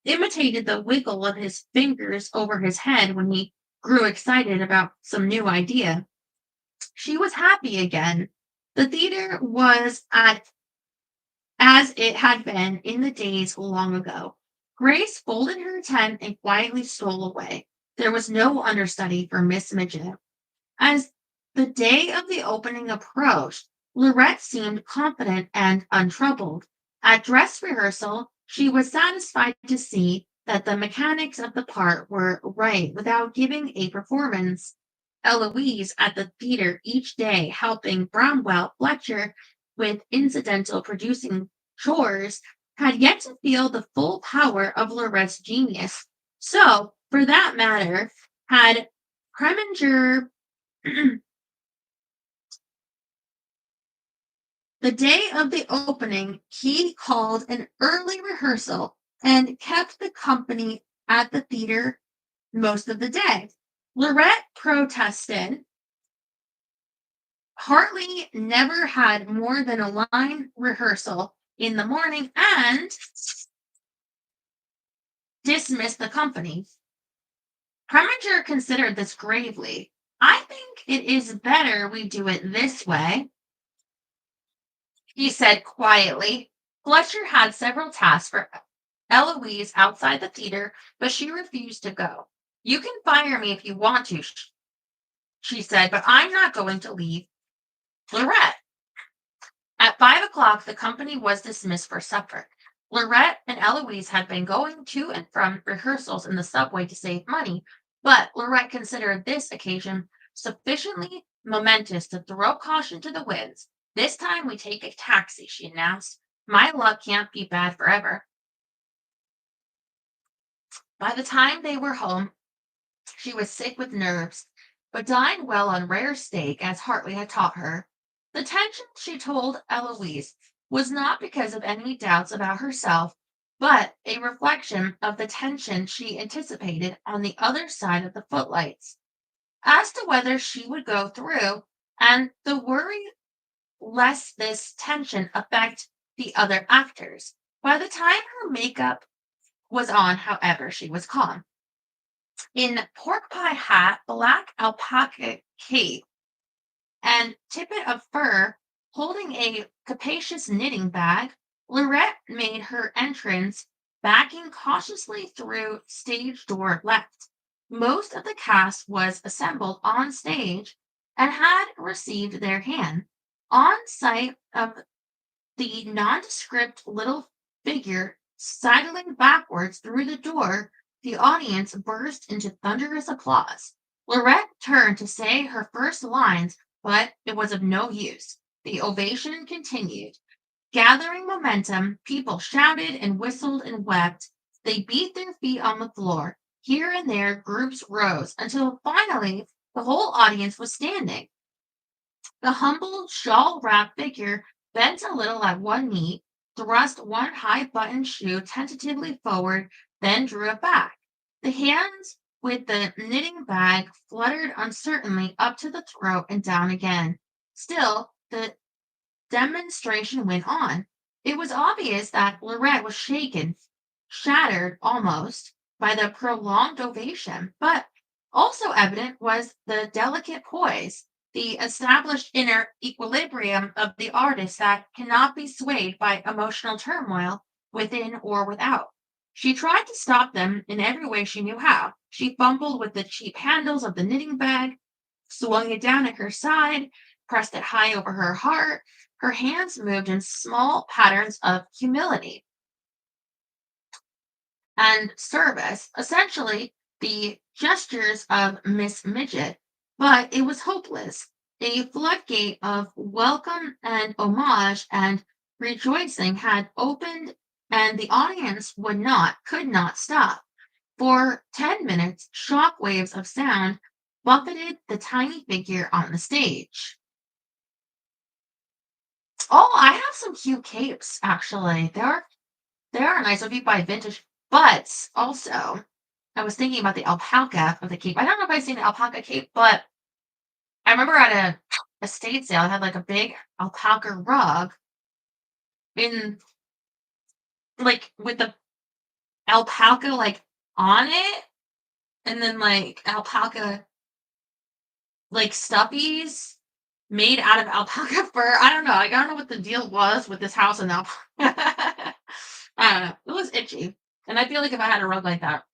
imitated the wiggle of his fingers over his head when he grew excited about some new idea. She was happy again. The theater was at as it had been in the days long ago. Grace folded her tent and quietly stole away. There was no understudy for Miss Midget. As the day of the opening approached, Lorette seemed confident and untroubled. At dress rehearsal, she was satisfied to see that the mechanics of the part were right without giving a performance. Eloise at the theater each day helping Bramwell Fletcher with incidental producing chores had yet to feel the full power of Lorette's genius. So, for that matter, had Preminger the day of the opening, he called an early rehearsal and kept the company at the theater most of the day. Lorette protested Hartley never had more than a line rehearsal in the morning and dismissed the company. Preminger considered this gravely. I think it is better we do it this way, he said quietly. Fletcher had several tasks for Eloise outside the theater, but she refused to go. You can fire me if you want to, she said, but I'm not going to leave Lorette. At 5 o'clock, the company was dismissed for supper. Lorette and Eloise had been going to and from rehearsals in the subway to save money, but Lorette considered this occasion sufficiently momentous to throw caution to the winds. This time we take a taxi, she announced. My luck can't be bad forever. By the time they were home, she was sick with nerves, but dined well on rare steak, as Hartley had taught her. The tension, she told Eloise, was not because of any doubts about herself, but a reflection of the tension she anticipated on the other side of the footlights, as to whether she would go through, and the worry lest this tension affect the other actors. By the time her makeup was on, however, she was calm. In pork pie hat, black alpaca cape, and tippet of fur, holding a capacious knitting bag, Lorette made her entrance, backing cautiously through stage door left. Most of the cast was assembled on stage and had received their hand. On sight of the nondescript little figure sidling backwards through the door, the audience burst into thunderous applause. Lorette turned to say her first lines, but it was of no use. The ovation continued. Gathering momentum, people shouted and whistled and wept. They beat their feet on the floor. Here and there, groups rose until finally the whole audience was standing. The humble, shawl wrapped figure bent a little at one knee, thrust one high buttoned shoe tentatively forward, then drew it back. The hands with the knitting bag fluttered uncertainly up to the throat and down again. Still, the demonstration went on. It was obvious that Lorette was shaken, shattered almost, by the prolonged ovation, but also evident was the delicate poise, the established inner equilibrium of the artist that cannot be swayed by emotional turmoil within or without. She tried to stop them in every way she knew how. She fumbled with the cheap handles of the knitting bag, swung it down at her side, pressed it high over her heart. Her hands moved in small patterns of humility and service, essentially the gestures of Miss Midget, but it was hopeless. A floodgate of welcome and homage and rejoicing had opened, and the audience could not stop. For 10 minutes, shock waves of sound buffeted the tiny figure on the stage. Oh, I have some cute capes, actually. They are nice if you buy vintage, but also I was thinking about the alpaca of the cape. I don't know if I've seen an alpaca cape, but I remember at a estate sale, I had like a big alpaca rug in like with the alpaca like on it, and then like alpaca like stuffies made out of alpaca fur. I don't know. Like, I don't know what the deal was with this house and alpaca. I don't know. It was itchy. And I feel like if I had a rug like that,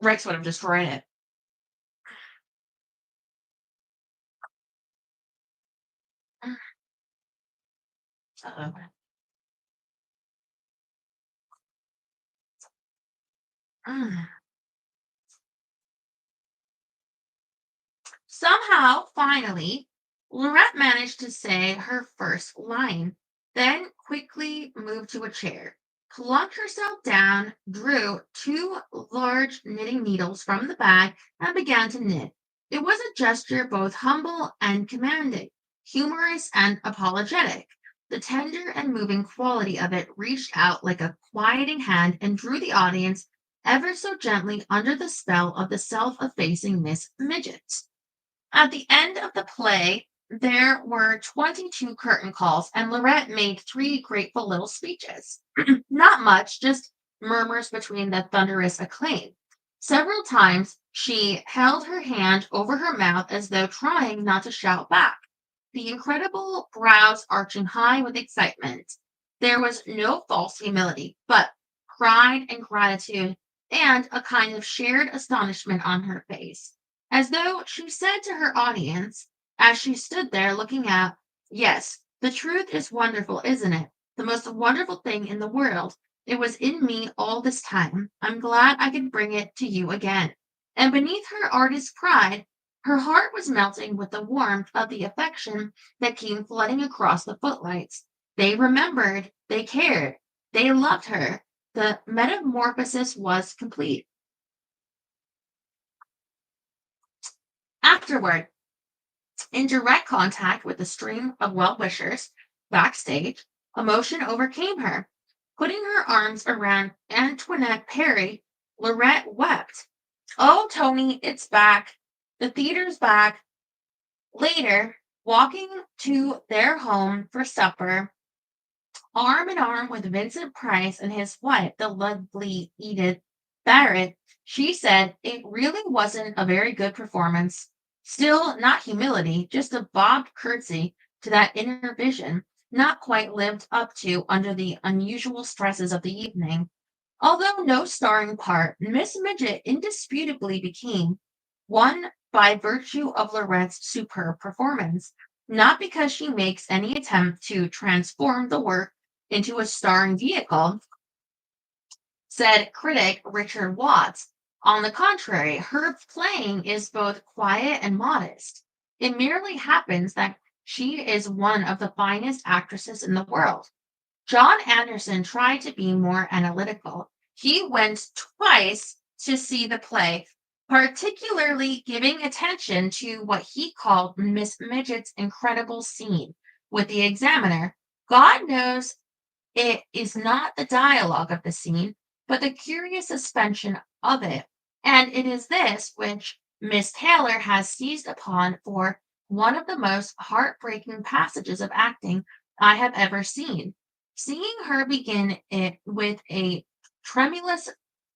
Rex would have destroyed it. Uh-oh. Mm. Somehow, finally, Lorette managed to say her first line, then quickly moved to a chair, plunked herself down, drew two large knitting needles from the bag, and began to knit. It was a gesture both humble and commanding, humorous and apologetic. The tender and moving quality of it reached out like a quieting hand and drew the audience ever so gently under the spell of the self-effacing Miss Midget. At the end of the play, there were 22 curtain calls, and Lorette made three grateful little speeches. Not much, just murmurs between the thunderous acclaim. Several times she held her hand over her mouth as though trying not to shout back, the incredible brows arching high with excitement. There was no false humility, but pride and gratitude and a kind of shared astonishment on her face, as though she said to her audience, as she stood there looking out, "Yes, the truth is wonderful, isn't it? The most wonderful thing in the world. It was in me all this time. I'm glad I could bring it to you again." And beneath her artist pride, her heart was melting with the warmth of the affection that came flooding across the footlights. They remembered, they cared, they loved her. The metamorphosis was complete. Afterward, in direct contact with the stream of well wishers backstage, emotion overcame her. Putting her arms around Antoinette Perry, Lorette wept. "Oh, Tony, it's back. The theater's back." Later, walking to their home for supper, arm in arm with Vincent Price and his wife, the lovely Edith Barrett, she said it really wasn't a very good performance. Still, not humility, just a bobbed curtsy to that inner vision, not quite lived up to under the unusual stresses of the evening. Although no starring part, Miss Midget indisputably became one by virtue of Lorette's superb performance, not because she makes any attempt to transform the work into a starring vehicle, said critic Richard Watts. On the contrary, her playing is both quiet and modest. It merely happens that she is one of the finest actresses in the world. John Anderson tried to be more analytical. He went twice to see the play, particularly giving attention to what he called Miss Midget's incredible scene with the examiner. God knows it is not the dialogue of the scene, but the curious suspension of it. And it is this which Miss Taylor has seized upon for one of the most heartbreaking passages of acting I have ever seen. Seeing her begin it with a tremulous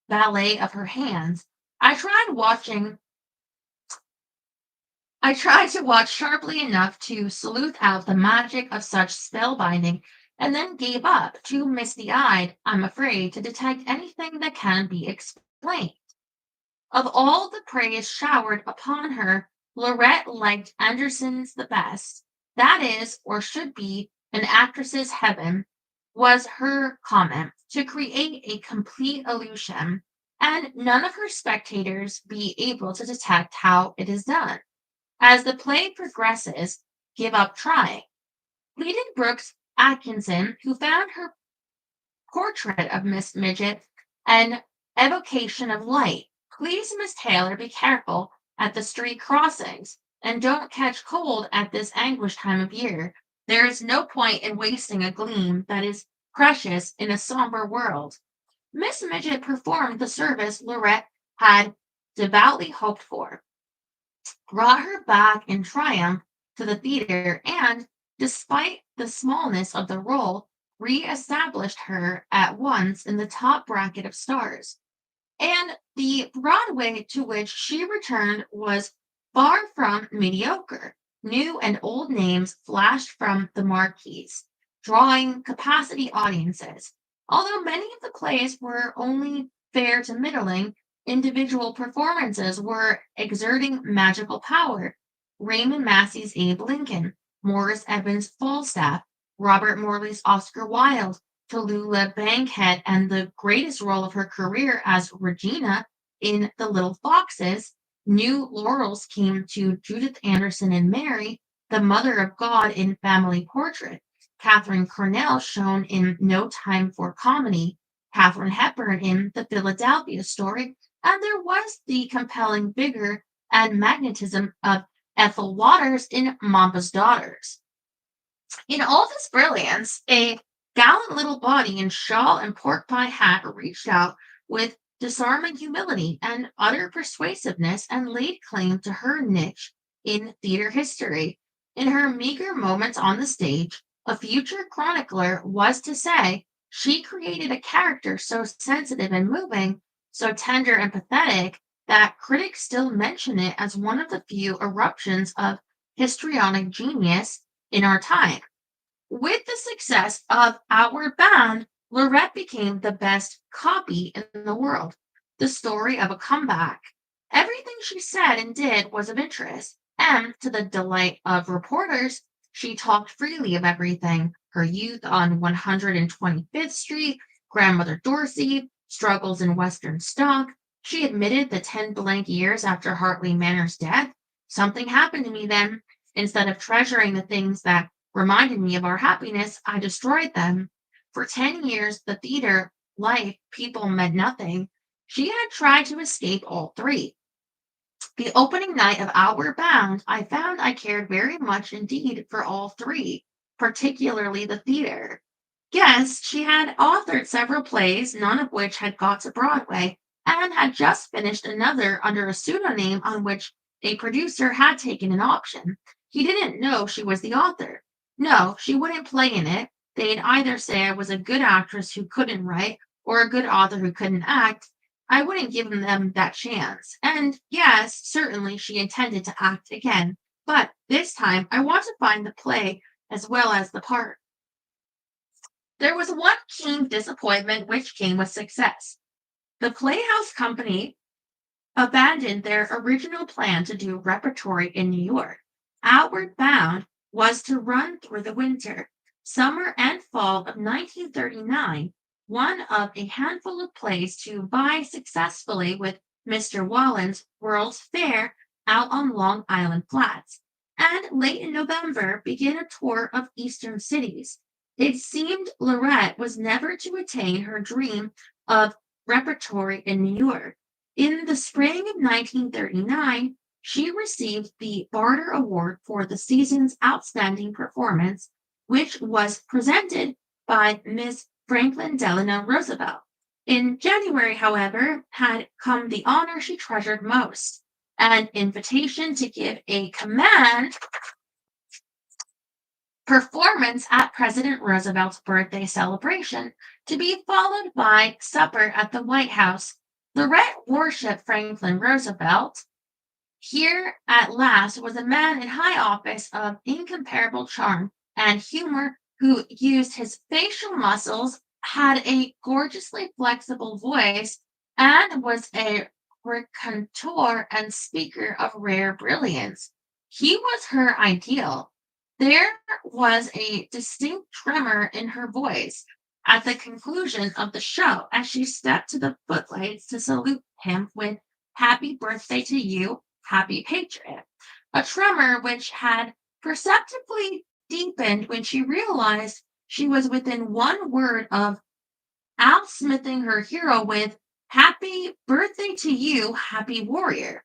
ballet of her hands, I tried to watch sharply enough to sleuth out the magic of such spellbinding, and then gave up, too misty eyed, I'm afraid, to detect anything that can be explained. Of all the praise showered upon her, Lorette liked Anderson's the best. That is, or should be, an actress's heaven, was her comment, to create a complete illusion, and none of her spectators be able to detect how it is done. As the play progresses, give up trying. Leading Brooks Atkinson, who found her portrait of Miss Midget an evocation of light. "Please, Miss Taylor, be careful at the street crossings, and don't catch cold at this anguished time of year. There is no point in wasting a gleam that is precious in a somber world." Miss Midget performed the service Lorette had devoutly hoped for, brought her back in triumph to the theater, and, despite the smallness of the role, re-established her at once in the top bracket of stars. And the Broadway to which she returned was far from mediocre. New and old names flashed from the marquees, drawing capacity audiences. Although many of the plays were only fair to middling, individual performances were exerting magical power. Raymond Massey's Abe Lincoln, Morris Evans' Falstaff, Robert Morley's Oscar Wilde, Tallulah Bankhead, and the greatest role of her career as Regina in The Little Foxes. New laurels came to Judith Anderson in Mary, the Mother of God in Family Portrait, Catherine Cornell shown in No Time for Comedy, Katharine Hepburn in The Philadelphia Story, and there was the compelling vigor and magnetism of Ethel Waters in Mamba's Daughters. In all this brilliance, a gallant little body in shawl and pork pie hat reached out with disarming humility and utter persuasiveness, and laid claim to her niche in theater history. In her meager moments on the stage, a future chronicler was to say, she created a character so sensitive and moving, so tender and pathetic, that critics still mention it as one of the few eruptions of histrionic genius in our time. With the success of Outward Bound, Lorette became the best copy in the world. The story of a comeback. Everything she said and did was of interest, and to the delight of reporters, she talked freely of everything: her youth on 125th Street, Grandmother Dorsey, struggles in Western stock. She admitted the 10 blank years after Hartley Manor's death. Something happened to me then. Instead of treasuring the things that reminded me of our happiness, I destroyed them. For 10 years, the theater, life, people meant nothing. She had tried to escape all three. The opening night of Outward Bound, I found I cared very much indeed for all three, particularly the theater. Yes, she had authored several plays, none of which had got to Broadway, and had just finished another under a pseudonym on which a producer had taken an option. He didn't know she was the author. No, she wouldn't play in it. They'd either say I was a good actress who couldn't write or a good author who couldn't act. I wouldn't give them that chance. And yes, certainly she intended to act again, but this time I want to find the play as well as the part. There was one keen disappointment which came with success. The Playhouse Company abandoned their original plan to do repertory in New York. Outward Bound was to run through the winter, summer, and fall of 1939, one of a handful of plays to vie successfully with Mr. Wallen's World's Fair out on Long Island Flats, and late in November begin a tour of eastern cities. It seemed Lorette was never to attain her dream of repertory in New York. In the spring of 1939, she received the Barter Award for the season's outstanding performance, which was presented by Miss Franklin Delano Roosevelt. In January, however, had come the honor she treasured most, an invitation to give a command performance at President Roosevelt's birthday celebration, to be followed by supper at the White House. Lorette worshipped Franklin Roosevelt. Here at last was a man in high office of incomparable charm and humor, who used his facial muscles, had a gorgeously flexible voice, and was a raconteur and speaker of rare brilliance. He was her ideal. There was a distinct tremor in her voice at the conclusion of the show as she stepped to the footlights to salute him with "Happy birthday to you, happy patriot," a tremor which had perceptibly deepened when she realized she was within one word of outsmithing her hero with "Happy birthday to you, happy warrior."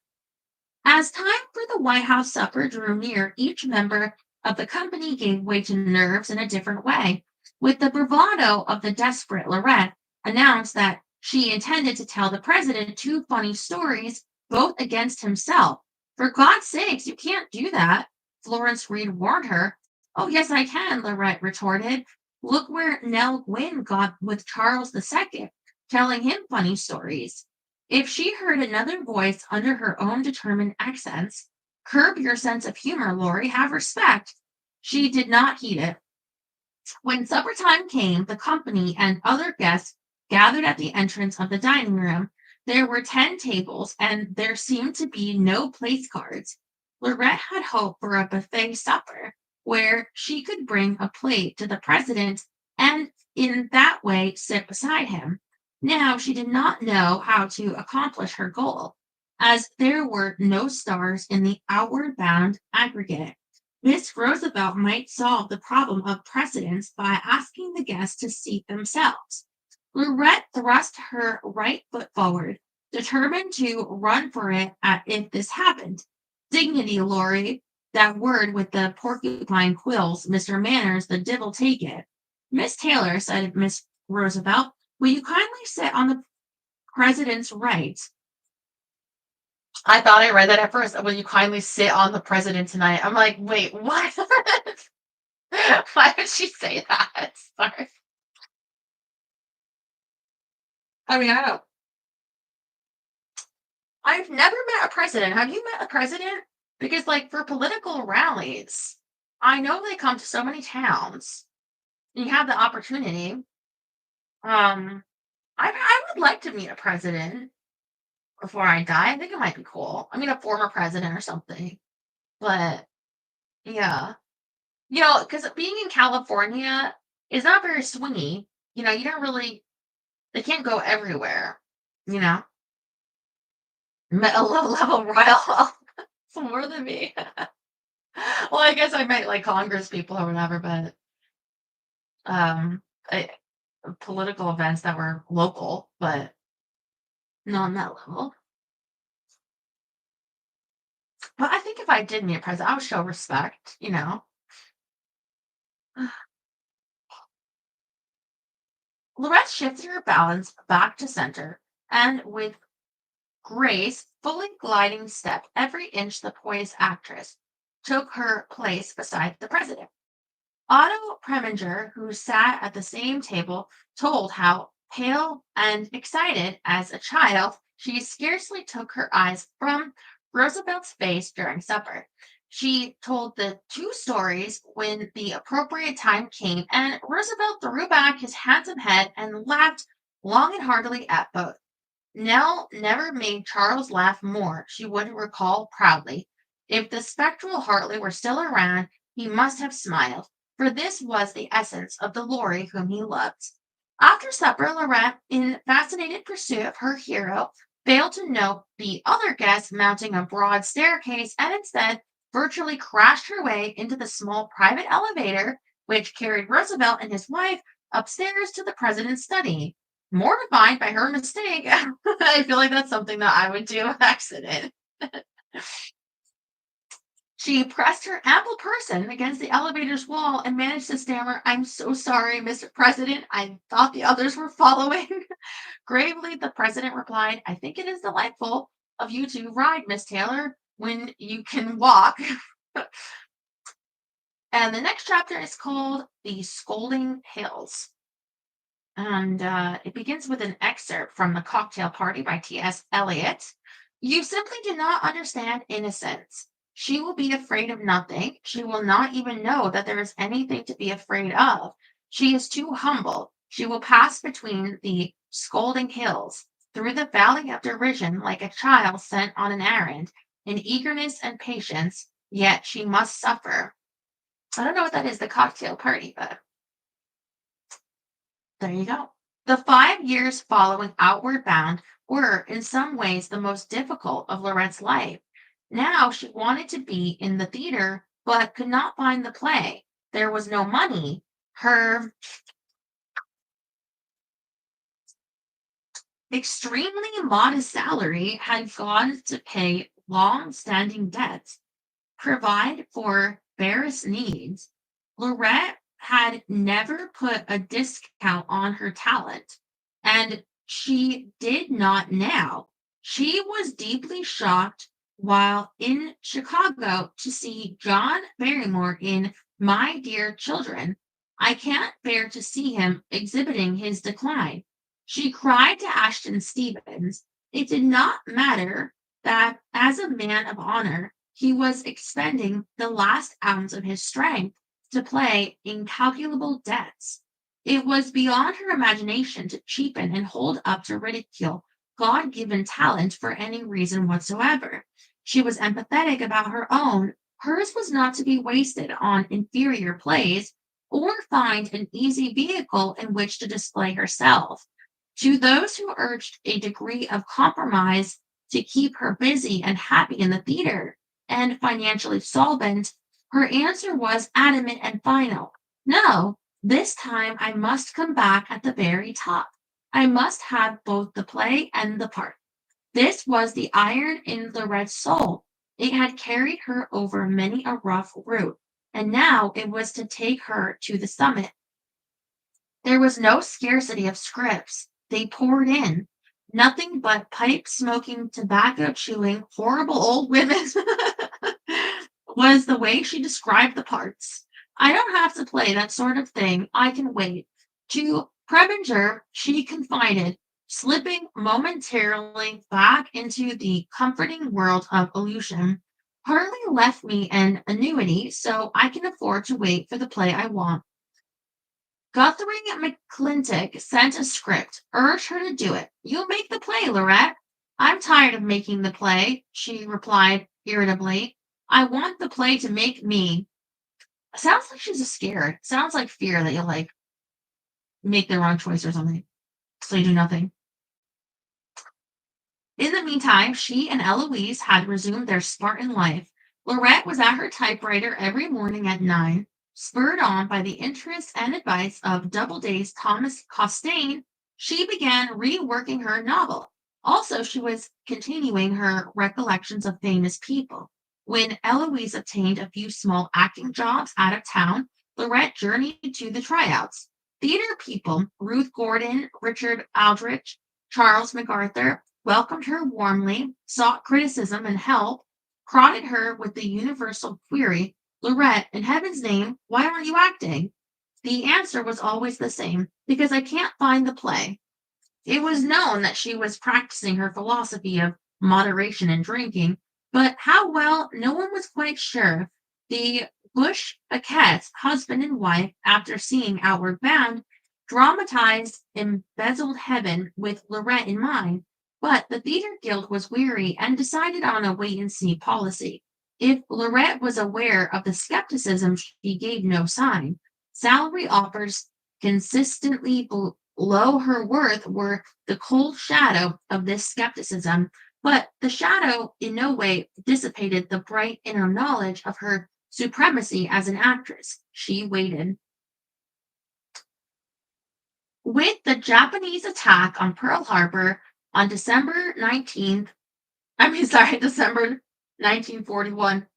As time for the White House supper drew near, each member of the company gave way to nerves in a different way. With the bravado of the desperate, Lorette announced that she intended to tell the president two funny stories, both against himself. "For God's sakes, you can't do that," Florence Reed warned her. "Oh, yes, I can," Lorette retorted. "Look where Nell Gwynn got with Charles II, telling him funny stories." If she heard another voice under her own determined accents, "Curb your sense of humor, Laurie, have respect," she did not heed it. When supper time came, the company and other guests gathered at the entrance of the dining room. There were 10 tables, and there seemed to be no place cards. Lorette had hoped for a buffet supper, where she could bring a plate to the president and in that way sit beside him. Now she did not know how to accomplish her goal, as there were no stars in the Outward Bound aggregate. Miss Roosevelt might solve the problem of precedence by asking the guests to seat themselves. Lorette thrust her right foot forward, determined to run for it if this happened. "Dignity, Laurie, that word with the porcupine quills, Mr. Manners, the divil take it." "Miss Taylor," said Miss Roosevelt, "will you kindly sit on the President's right. I thought I read that at first. Will you kindly sit on the president tonight? I'm like, wait, what? Why would she say that? Sorry. I mean, I've never met a president. Have you met a president? Because, like, for political rallies, I know they come to so many towns. You have the opportunity. Um, I would like to meet a president before I die. I think it might be cool. I mean, a former president or something. But yeah, because being in California is not very swingy. You don't really. They can't go everywhere. You know, met a low level royal. It's more than me. Well, I guess I met like Congress people or whatever, but um, I, political events that were local, but not on that level. But I think if I did meet a president, I would show respect. Lorette shifted her balance back to center, and with grace, fully gliding step, every inch the poised actress took her place beside the president. Otto Preminger, who sat at the same table, told how, pale and excited as a child, she scarcely took her eyes from Roosevelt's face during supper. She told the two stories when the appropriate time came, and Roosevelt threw back his handsome head and laughed long and heartily at both. Nell never made Charles laugh more, she would recall proudly. If the spectral Hartley were still around, he must have smiled, for this was the essence of the Laurie whom he loved. After supper, Lorette, in fascinated pursuit of her hero, failed to note the other guests mounting a broad staircase and instead virtually crashed her way into the small private elevator which carried Roosevelt and his wife upstairs to the president's study. Mortified by her mistake, I feel like that's something that I would do on accident. She pressed her ample person against the elevator's wall and managed to stammer, "I'm so sorry, Mr. President. I thought the others were following." Gravely, the president replied, "I think it is delightful of you to ride, Miss Taylor, when you can walk." And the next chapter is called The Scolding Hills. And it begins with an excerpt from The Cocktail Party by T.S. Eliot. "You simply do not understand innocence. She will be afraid of nothing. She will not even know that there is anything to be afraid of. She is too humble. She will pass between the scolding hills, through the valley of derision like a child sent on an errand, in eagerness and patience, yet she must suffer." I don't know what that is, the cocktail party, but there you go. The 5 years following Outward Bound were, in some ways, the most difficult of Lorette's life. Now she wanted to be in the theater, but could not find the play. There was no money. Her extremely modest salary had gone to pay long-standing debts, provide for barest needs. Lorette had never put a discount on her talent, and she did not now. She was deeply shocked while in Chicago to see John Barrymore in My Dear Children. I can't bear to see him exhibiting his decline. She cried to Ashton Stevens. It did not matter that, as a man of honor, he was expending the last ounce of his strength to play incalculable debts. It was beyond her imagination to cheapen and hold up to ridicule God given talent for any reason whatsoever. She was empathetic about her own. Hers was not to be wasted on inferior plays or find an easy vehicle in which to display herself. To those who urged a degree of compromise to keep her busy and happy in the theater and financially solvent, her answer was adamant and final. No, this time I must come back at the very top. I must have both the play and the part. This was the iron in Lorette's soul. It had carried her over many a rough route, and now it was to take her to the summit. There was no scarcity of scripts. They poured in. Nothing but pipe smoking, tobacco chewing, horrible old women was the way she described the parts. I don't have to play that sort of thing. I can wait. To Preminger, she confided, slipping momentarily back into the comforting world of illusion. Harley left me an annuity, so I can afford to wait for the play I want. Guthrie McClintock sent a script, urged her to do it. You'll make the play, Lorette. I'm tired of making the play, she replied irritably. I want the play to make me. Sounds like she's scared. Sounds like fear that you'll like make the wrong choice or something. So you do nothing. In the meantime, she and Eloise had resumed their Spartan life. Lorette was at her typewriter every morning at 9. Spurred on by the interest and advice of Doubleday's Thomas Costain, she began reworking her novel. Also, she was continuing her recollections of famous people. When Eloise obtained a few small acting jobs out of town, Lorette journeyed to the tryouts. Theater people, Ruth Gordon, Richard Aldrich, Charles MacArthur, welcomed her warmly, sought criticism and help, prodded her with the universal query, Lorette, in heaven's name, why aren't you acting? The answer was always the same, because I can't find the play. It was known that she was practicing her philosophy of moderation in drinking, but how well, no one was quite sure. The Bush Paquettes, husband and wife, after seeing Outward Bound, dramatized Embezzled Heaven with Lorette in mind, but the Theater Guild was weary and decided on a wait and see policy. If Lorette was aware of the skepticism, she gave no sign. Salary offers consistently below her worth were the cold shadow of this skepticism, but the shadow in no way dissipated the bright inner knowledge of her supremacy as an actress. She waited. With the Japanese attack on Pearl Harbor on December 1941.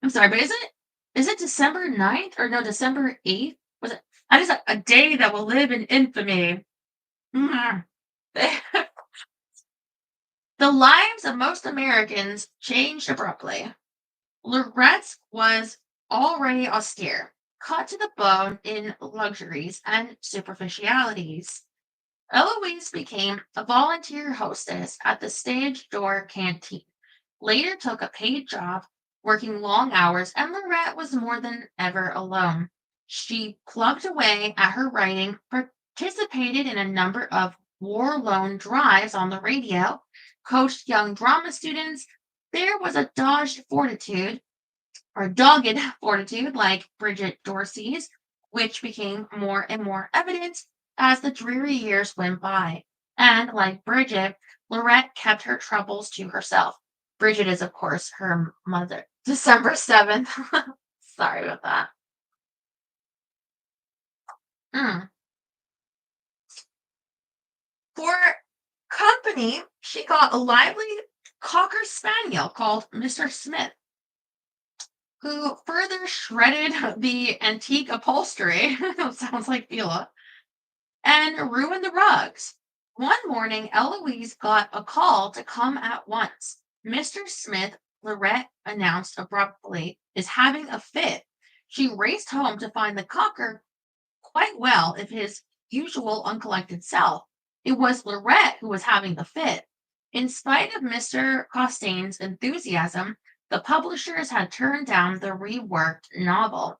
I'm sorry, but is it December 9th or no, December 8th? Was it? That is a day that will live in infamy. Mm. The lives of most Americans changed abruptly. Lorette's was already austere, cut to the bone in luxuries and superficialities. Eloise became a volunteer hostess at the stage door canteen, later took a paid job, working long hours, and Lorette was more than ever alone. She plugged away at her writing, participated in a number of war loan drives on the radio, coached young drama students. There was a dogged fortitude like Bridget Dorsey's, which became more and more evident as the dreary years went by. And like Bridget, Lorette kept her troubles to herself. Bridget is, of course, her mother. December 7th. Sorry about that. Mm. For company, she got a lively Cocker Spaniel called Mr. Smith, who further shredded the antique upholstery. Sounds like Beulah and ruined the rugs. One morning, Eloise got a call to come at once. Mr. Smith, Lorette announced abruptly, is having a fit. She raced home to find the cocker quite well, if his usual uncollected self. It was Lorette who was having the fit. In spite of Mr. Costain's enthusiasm, the publishers had turned down the reworked novel.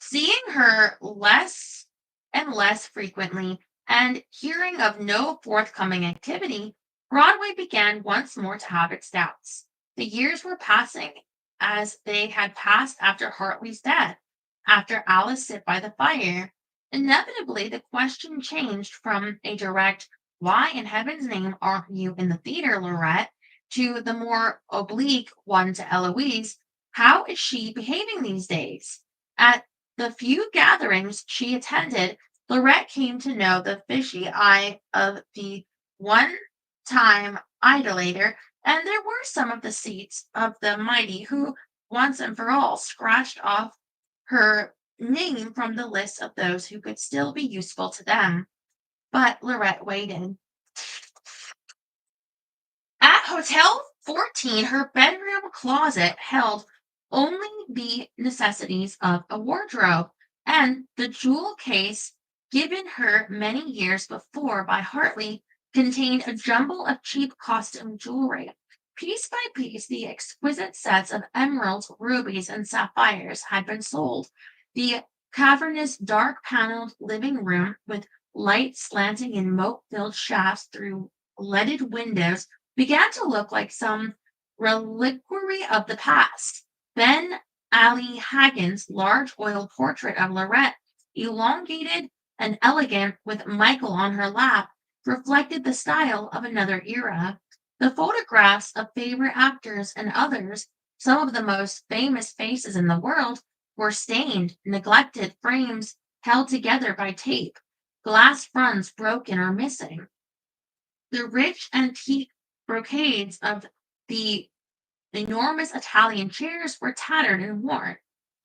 Seeing her less and less frequently and hearing of no forthcoming activity, Broadway began once more to have its doubts. The years were passing as they had passed after Hartley's death, after Alice sit by the fire. Inevitably, the question changed from a direct, why in heaven's name aren't you in the theater, Lorette, to the more oblique one to Eloise, how is she behaving these days? At the few gatherings she attended, Lorette came to know the fishy eye of the one time idolater, and there were some of the seats of the mighty who, once and for all, scratched off her name from the list of those who could still be useful to them. but Lorette waited. At Hotel 14, her bedroom closet held only the necessities of a wardrobe, and the jewel case given her many years before by Hartley contained a jumble of cheap costume jewelry. Piece by piece, the exquisite sets of emeralds, rubies, and sapphires had been sold. The cavernous, dark paneled living room, with light slanting in moat filled shafts through leaded windows, began to look like some reliquary of the past. Ben Ali Hagen's large oil portrait of Lorette, elongated and elegant with Michael on her lap, reflected the style of another era. The photographs of favorite actors and others, some of the most famous faces in the world, were stained, neglected frames held together by tape, glass fronts broken or missing. The rich antique brocades of the enormous Italian chairs were tattered and worn.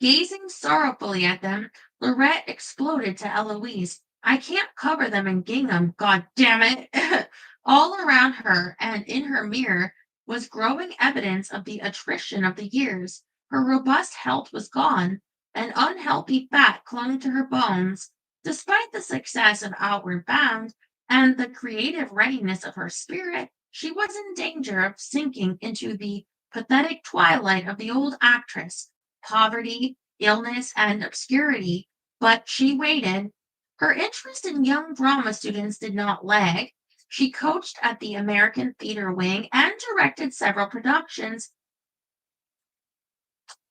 Gazing sorrowfully at them, Lorette exploded to Eloise. I can't cover them in gingham, god damn it. All around her and in her mirror was growing evidence of the attrition of the years. Her robust health was gone. An unhealthy fat clung to her bones. Despite the success of Outward Bound and the creative readiness of her spirit, she was in danger of sinking into the pathetic twilight of the old actress, poverty, illness, and obscurity. But she waited. Her interest in young drama students did not lag. She coached at the American Theater Wing and directed several productions,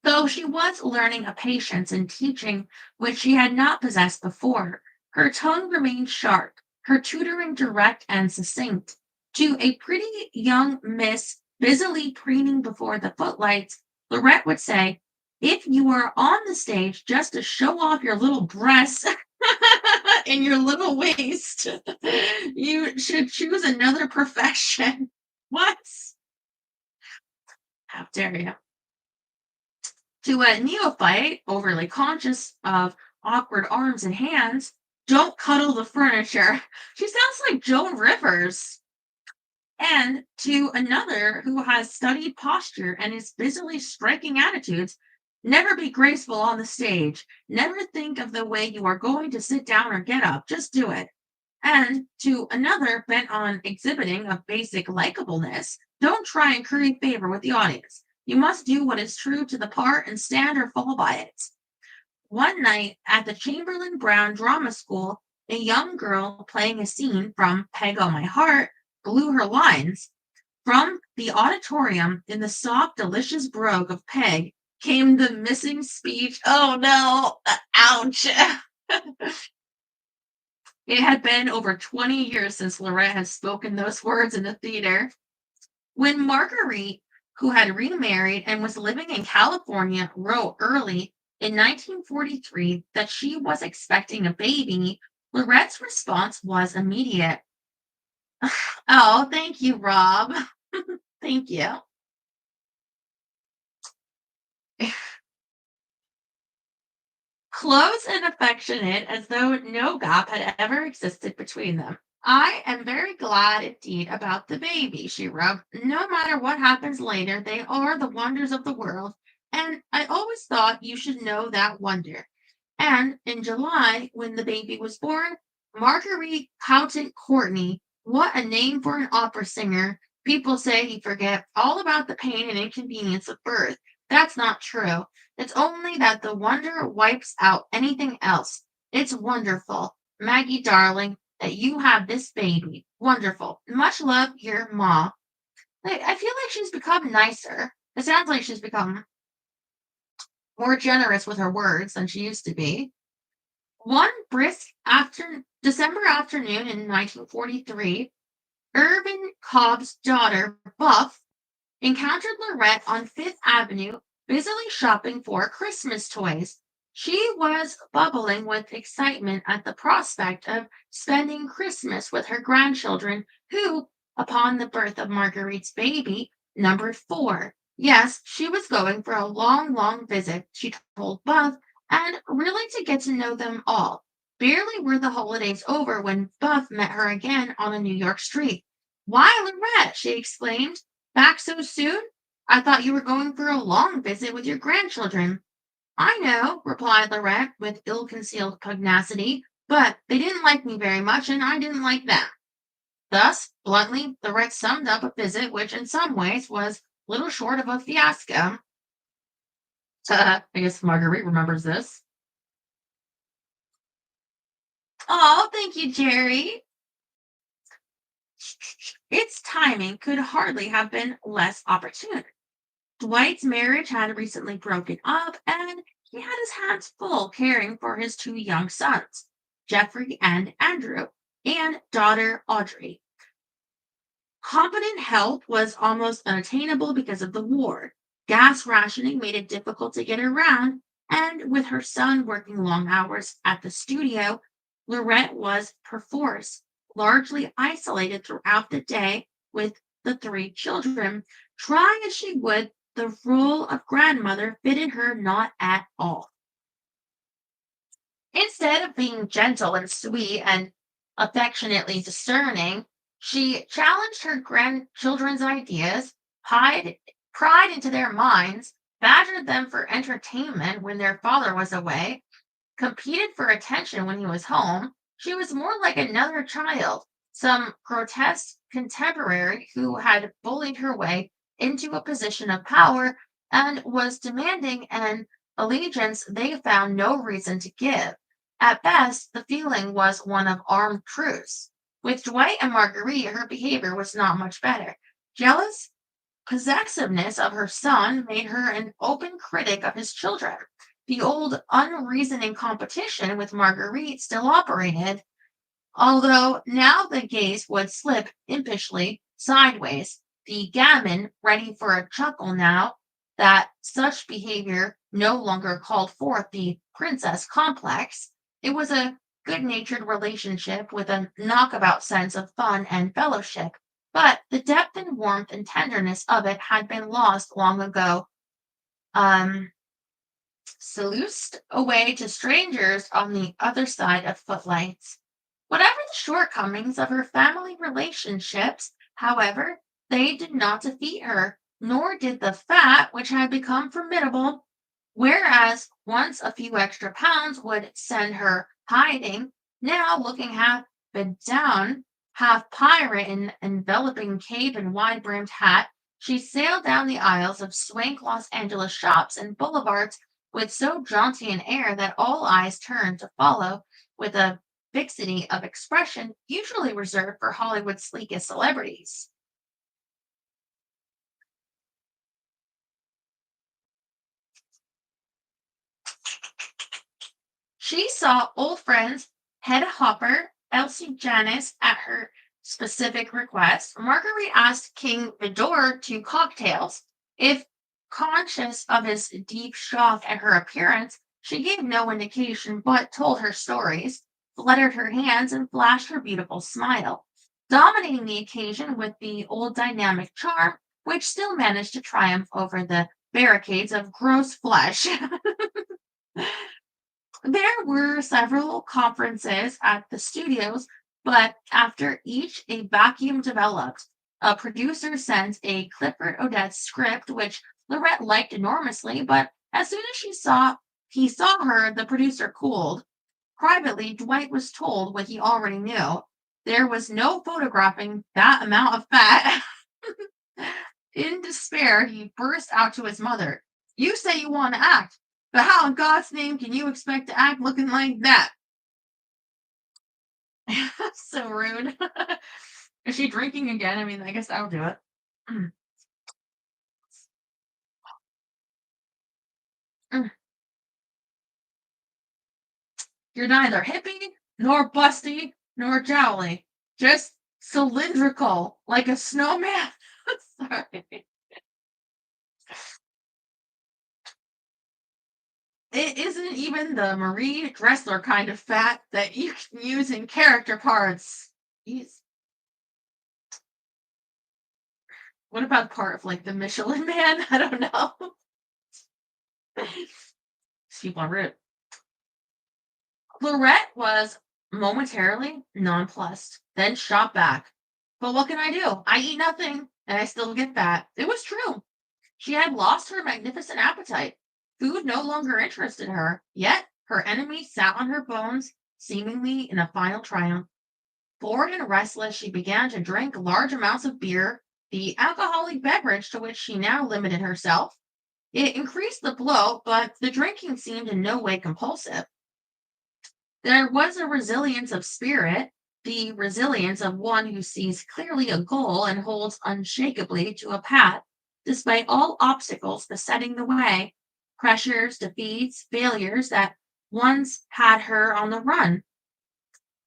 though she was learning a patience in teaching which she had not possessed before. Her tongue remained sharp, her tutoring direct and succinct. To a pretty young miss busily preening before the footlights, Lorette would say, if you are on the stage just to show off your little breasts and your little waist, you should choose another profession. What? How dare you? To a neophyte, overly conscious of awkward arms and hands, don't cuddle the furniture. She sounds like Joan Rivers. And to another who has studied posture and is busily striking attitudes, never be graceful on the stage. Never think of the way you are going to sit down or get up. Just do it. And to another bent on exhibiting a basic likableness, don't try and curry favor with the audience. You must do what is true to the part and stand or fall by it. One night at the Chamberlain Brown Drama School, a young girl playing a scene from Peg on My Heart blew her lines. From the auditorium, in the soft, delicious brogue of Peg, came the missing speech. Oh no, ouch. It had been over 20 years since Lorette had spoken those words in the theater. When Marguerite, who had remarried and was living in California, wrote early in 1943 that she was expecting a baby, Lorette's response was immediate. Oh, thank you, Rob. Thank you. Close and affectionate as though no gap had ever existed between them. I am very glad indeed about the baby, she wrote. No matter what happens later, they are the wonders of the world, and I always thought you should know that wonder. And in July, when the baby was born, Marguerite Houghton Courtney, what a name for an opera singer. People say you forget all about the pain and inconvenience of birth. That's not true. It's only that the wonder wipes out anything else. It's wonderful, Maggie darling, that you have this baby. Wonderful. Much love, your ma. I feel like she's become nicer. It sounds like she's become more generous with her words than she used to be. One brisk December afternoon in 1943, Irvin Cobb's daughter, Buff, encountered Lorette on Fifth Avenue, busily shopping for Christmas toys. She was bubbling with excitement at the prospect of spending Christmas with her grandchildren, who, upon the birth of Marguerite's baby, numbered four. Yes, she was going for a long, long visit, she told Buff, and really to get to know them all. Barely were the holidays over when Buff met her again on a New York street. Why, Lorette, she exclaimed. Back so soon? I thought you were going for a long visit with your grandchildren. I know, replied Lorette with ill concealed pugnacity, but they didn't like me very much, and I didn't like them. Thus, bluntly, Lorette summed up a visit which in some ways was little short of a fiasco. I guess Marguerite remembers this. Oh, thank you, Jerry. Its timing could hardly have been less opportune. Dwight's marriage had recently broken up, and he had his hands full caring for his two young sons, Jeffrey and Andrew, and daughter Audrey. Competent help was almost unattainable because of the war. Gas rationing made it difficult to get around, and with her son working long hours at the studio, Lorette was perforce largely isolated throughout the day with the three children. Try as she would, the role of grandmother fitted her not at all. Instead of being gentle and sweet and affectionately discerning, she challenged her grandchildren's ideas, pried into their minds, badgered them for entertainment when their father was away, competed for attention when he was home. She was more like another child, some grotesque contemporary who had bullied her way into a position of power and was demanding an allegiance they found no reason to give. At best, the feeling was one of armed truce. With Dwight and Marguerite, her behavior was not much better. Jealous possessiveness of her son made her an open critic of his children. The old unreasoning competition with Marguerite still operated, although now the gaze would slip impishly sideways, the gamin ready for a chuckle now that such behavior no longer called forth the princess complex. It was a good natured relationship with a knockabout sense of fun and fellowship, but the depth and warmth and tenderness of it had been lost long ago. Um, Sluiced away to strangers on the other side of footlights. Whatever the shortcomings of her family relationships, however, they did not defeat her, nor did the fat, which had become formidable. Whereas once a few extra pounds would send her hiding, now looking half bent down, half pirate in enveloping cape and wide brimmed hat, she sailed down the aisles of swank Los Angeles shops and boulevards with so jaunty an air that all eyes turned to follow with a fixity of expression usually reserved for Hollywood's sleekest celebrities. She saw old friends Hedda Hopper, Elsie Janis at her specific request. Marguerite asked King Vidor to cocktails. If conscious of his deep shock at her appearance, she gave no indication but told her stories, fluttered her hands, and flashed her beautiful smile, dominating the occasion with the old dynamic charm which still managed to triumph over the barricades of gross flesh. There were several conferences at the studios, but after each a vacuum developed. A producer sent a Clifford Odette script, which Lorette liked enormously, but as soon as he saw her, the producer cooled. Privately, Dwight was told what he already knew. There was no photographing that amount of fat. In despair, he burst out to his mother. You say you want to act, but how in God's name can you expect to act looking like that? So rude. Is she drinking again? I mean, I guess I'll do it. Mm, mm. You're neither hippie, nor busty, nor jowly. Just cylindrical, like a snowman. Sorry. It isn't even the Marie Dressler kind of fat that you can use in character parts. Jeez. What about part of like the Michelin Man? I don't know. These people are rude. Lorette was momentarily nonplussed, then shot back. But what can I do? I eat nothing, and I still get fat. It was true. She had lost her magnificent appetite. Food no longer interested her, yet her enemy sat on her bones, seemingly in a final triumph. Bored and restless, she began to drink large amounts of beer, the alcoholic beverage to which she now limited herself. It increased the bloat, but the drinking seemed in no way compulsive. There was a resilience of spirit, the resilience of one who sees clearly a goal and holds unshakably to a path, despite all obstacles besetting the way, pressures, defeats, failures that once had her on the run,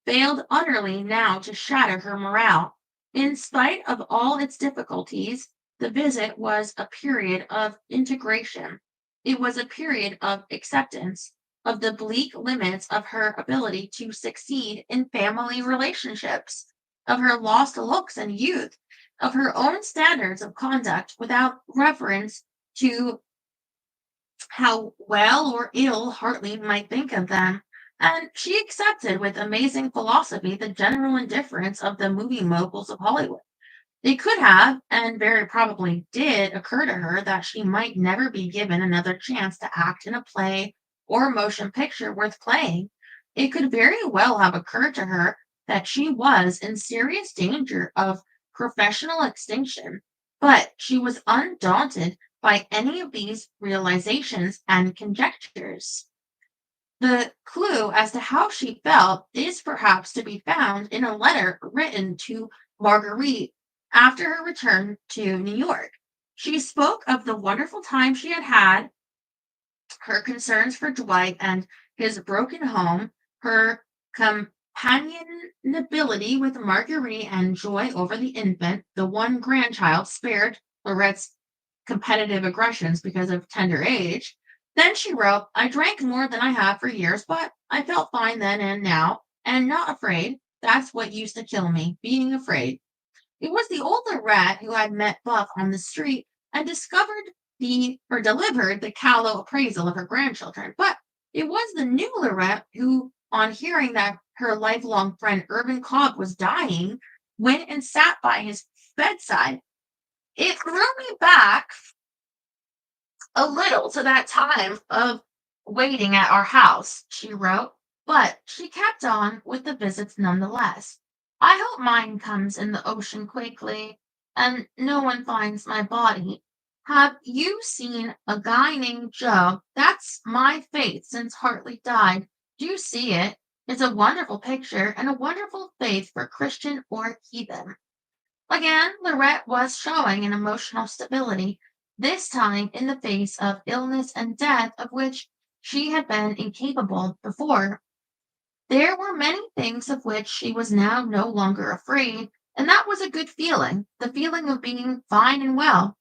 failed utterly now to shatter her morale. In spite of all its difficulties, the visit was a period of integration. It was a period of acceptance of the bleak limits of her ability to succeed in family relationships, of her lost looks and youth, of her own standards of conduct without reference to how well or ill Hartley might think of them, and she accepted with amazing philosophy the general indifference of the movie moguls of Hollywood. It could have, and very probably did, occur to her that she might never be given another chance to act in a play or a motion picture worth playing. It could very well have occurred to her that she was in serious danger of professional extinction, but she was undaunted by any of these realizations and conjectures. The clue as to how she felt is perhaps to be found in a letter written to Marguerite after her return to New York. She spoke of the wonderful time she had had, her concerns for Dwight and his broken home, her companionability with Marguerite, and joy over the infant, the one grandchild spared Lorette's competitive aggressions because of tender age. Then she wrote, I drank more than I have for years, but I felt fine then and now, and not afraid. That's what used to kill me, being afraid. It was the older rat who had met Buck on the street and discovered or delivered the callow appraisal of her grandchildren. But it was the new Lorette who, on hearing that her lifelong friend Irvin Cobb was dying, went and sat by his bedside. It threw me back a little to that time of waiting at our house, she wrote, but she kept on with the visits nonetheless. I hope mine comes in the ocean quickly, and no one finds my body. Have you seen a guy named Joe? That's my faith since Hartley died. Do you see it? It's a wonderful picture and a wonderful faith for Christian or heathen. Again, Lorette was showing an emotional stability, this time in the face of illness and death of which she had been incapable before. There were many things of which she was now no longer afraid, and that was a good feeling, the feeling of being fine and well.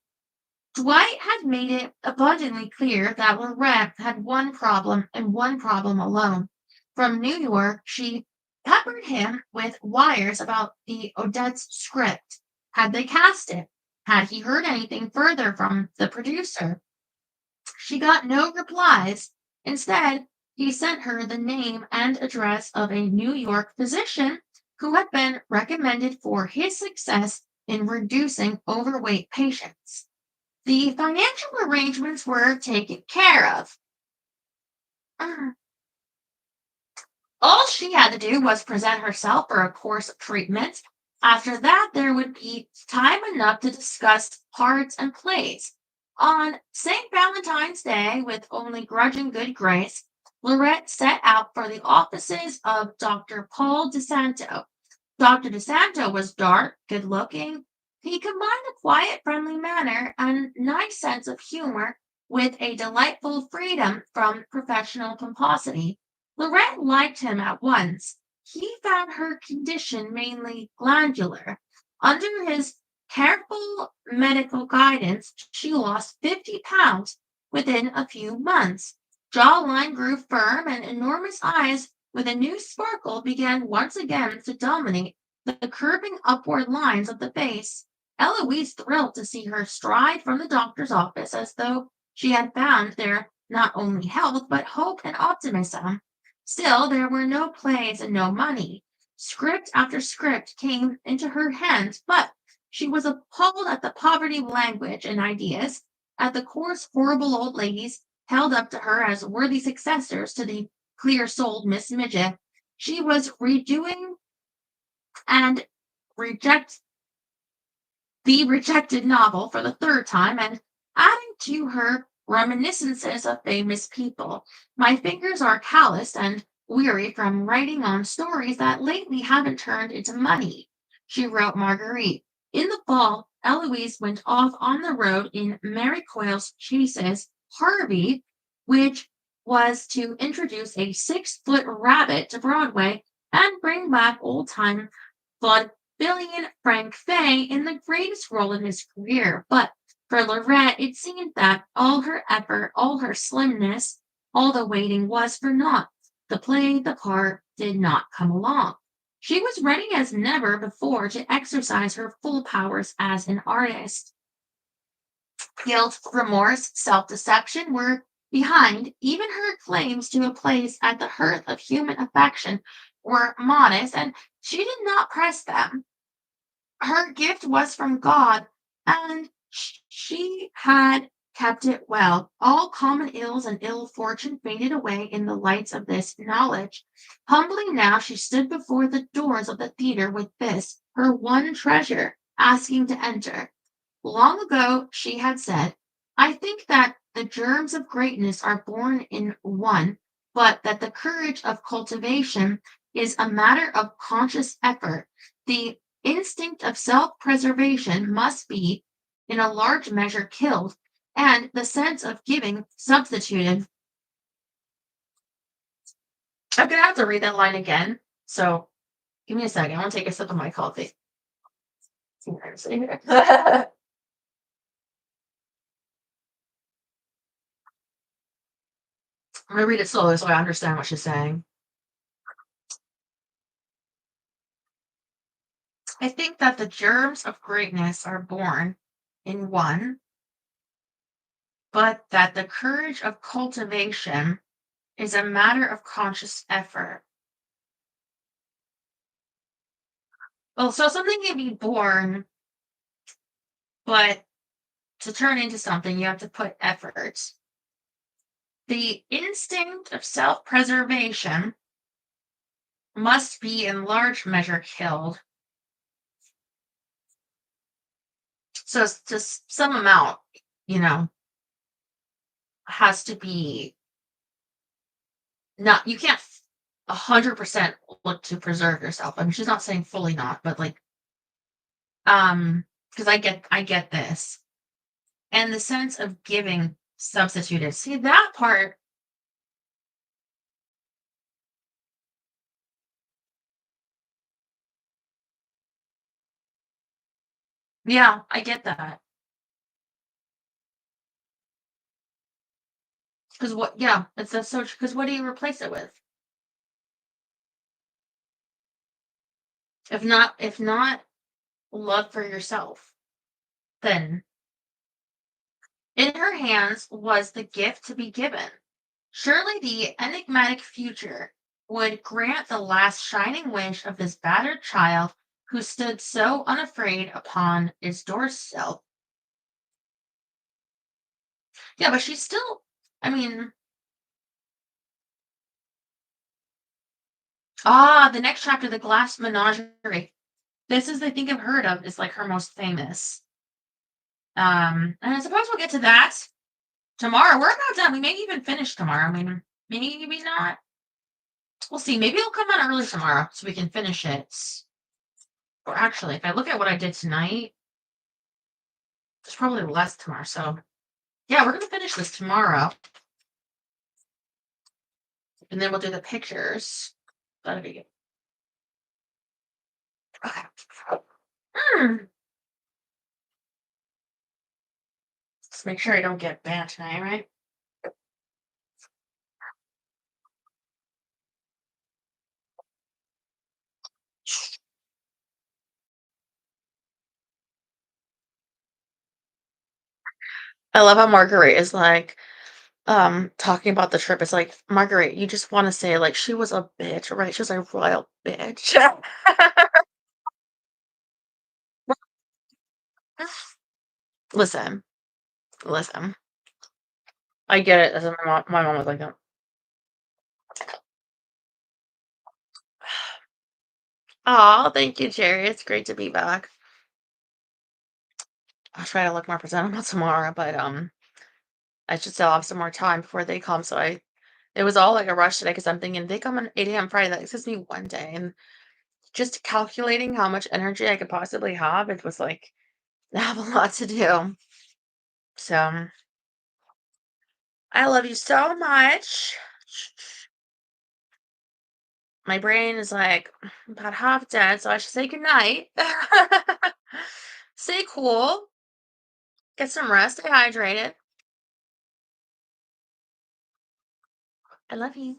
Dwight had made it abundantly clear that Lorette had one problem and one problem alone. From New York, she peppered him with wires about the Odette's script. Had they cast it? Had he heard anything further from the producer? She got no replies. Instead, he sent her the name and address of a New York physician who had been recommended for his success in reducing overweight patients. The financial arrangements were taken care of. All she had to do was present herself for a course of treatment. After that, there would be time enough to discuss parts and plays. On St. Valentine's Day, with only grudging good grace, Lorette set out for the offices of Dr. Paul DeSanto. Dr. DeSanto was dark, good looking. He combined a quiet, friendly manner and nice sense of humor with a delightful freedom from professional pomposity. Lorette liked him at once. He found her condition mainly glandular. Under his careful medical guidance, she lost 50 pounds within a few months. Jawline grew firm, and enormous eyes with a new sparkle began once again to dominate the curving upward lines of the face. Eloise thrilled to see her stride from the doctor's office as though she had found there not only health but hope and optimism. Still, there were no plays and no money. Script after script came into her hands, but she was appalled at the poverty of language and ideas, at the coarse, horrible old ladies held up to her as worthy successors to the clear souled Miss Midget. She was redoing and reject the rejected novel for the third time and adding to her reminiscences of famous people. My fingers are calloused and weary from writing on stories that lately haven't turned into money, she wrote Marguerite. In the fall, Eloise went off on the road in Mary Coyle's Chase's Harvey, which was to introduce a 6 foot rabbit to Broadway and bring back old time vaudevillian Frank Fay in the greatest role in his career. But for Lorette, it seemed that all her effort, all her slimness, all the waiting was for naught. The play, the part, did not come along. She was ready as never before to exercise her full powers as an artist. Guilt, remorse, self deception were behind. Even her claims to a place at the hearth of human affection were modest, and she did not press them. Her gift was from God, and she had kept it well. All common ills and ill fortune faded away in the lights of this knowledge. Humbly now she stood before the doors of the theater with this, her one treasure, asking to enter. Long ago she had said, I think that the germs of greatness are born in one, but that the courage of cultivation is a matter of conscious effort. The instinct of self preservation must be, in a large measure, killed, and the sense of giving substituted. I'm going to have to read that line again. So give me a second. I want to take a sip of my coffee. I'm going to read it slowly so I understand what she's saying. I think that the germs of greatness are born in one, but that the courage of cultivation is a matter of conscious effort. Well, so something can be born, but to turn into something, you have to put effort. The instinct of self preservation must be in large measure killed. So it's just some amount, you know, has to be not, you can't 100% look to preserve yourself. I mean, she's not saying fully not, but like, because I get this. And the sense of giving substituted. See that part. Yeah, I get that. Because what, yeah, it's a so, because what do you replace it with? If not love for yourself, then in her hands was the gift to be given. Surely the enigmatic future would grant the last shining wish of this battered child who stood so unafraid upon its doorstep. Yeah, but she's still, I mean, the next chapter, The Glass Menagerie. This is, I think I've heard of, is like her most famous. And I suppose we'll get to that tomorrow. We're about done. We may even finish tomorrow. I mean, maybe not. We'll see. Maybe it'll come out early tomorrow so we can finish it. Or actually, if I look at what I did tonight, there's probably less tomorrow. So yeah, we're gonna finish this tomorrow. And then we'll do the pictures. That'll be good. Okay. Let's make sure I don't get banned tonight, right? I love how Marguerite is like, talking about the trip, it's like, Marguerite, you just want to say, like, she was a bitch, right? She was a royal bitch. Listen, listen. I get it. As my mom was like that. Oh, thank you, Jerry. It's great to be back. I'll try to look more presentable tomorrow, but I should still have some more time before they come. So it was all like a rush today because I'm thinking they come on 8 a.m. Friday. That gives me one day, and just calculating how much energy I could possibly have, it was like I have a lot to do. So I love you so much. My brain is like about half dead, so I should say goodnight. Stay cool. Get some rest. Stay hydrated. I love you.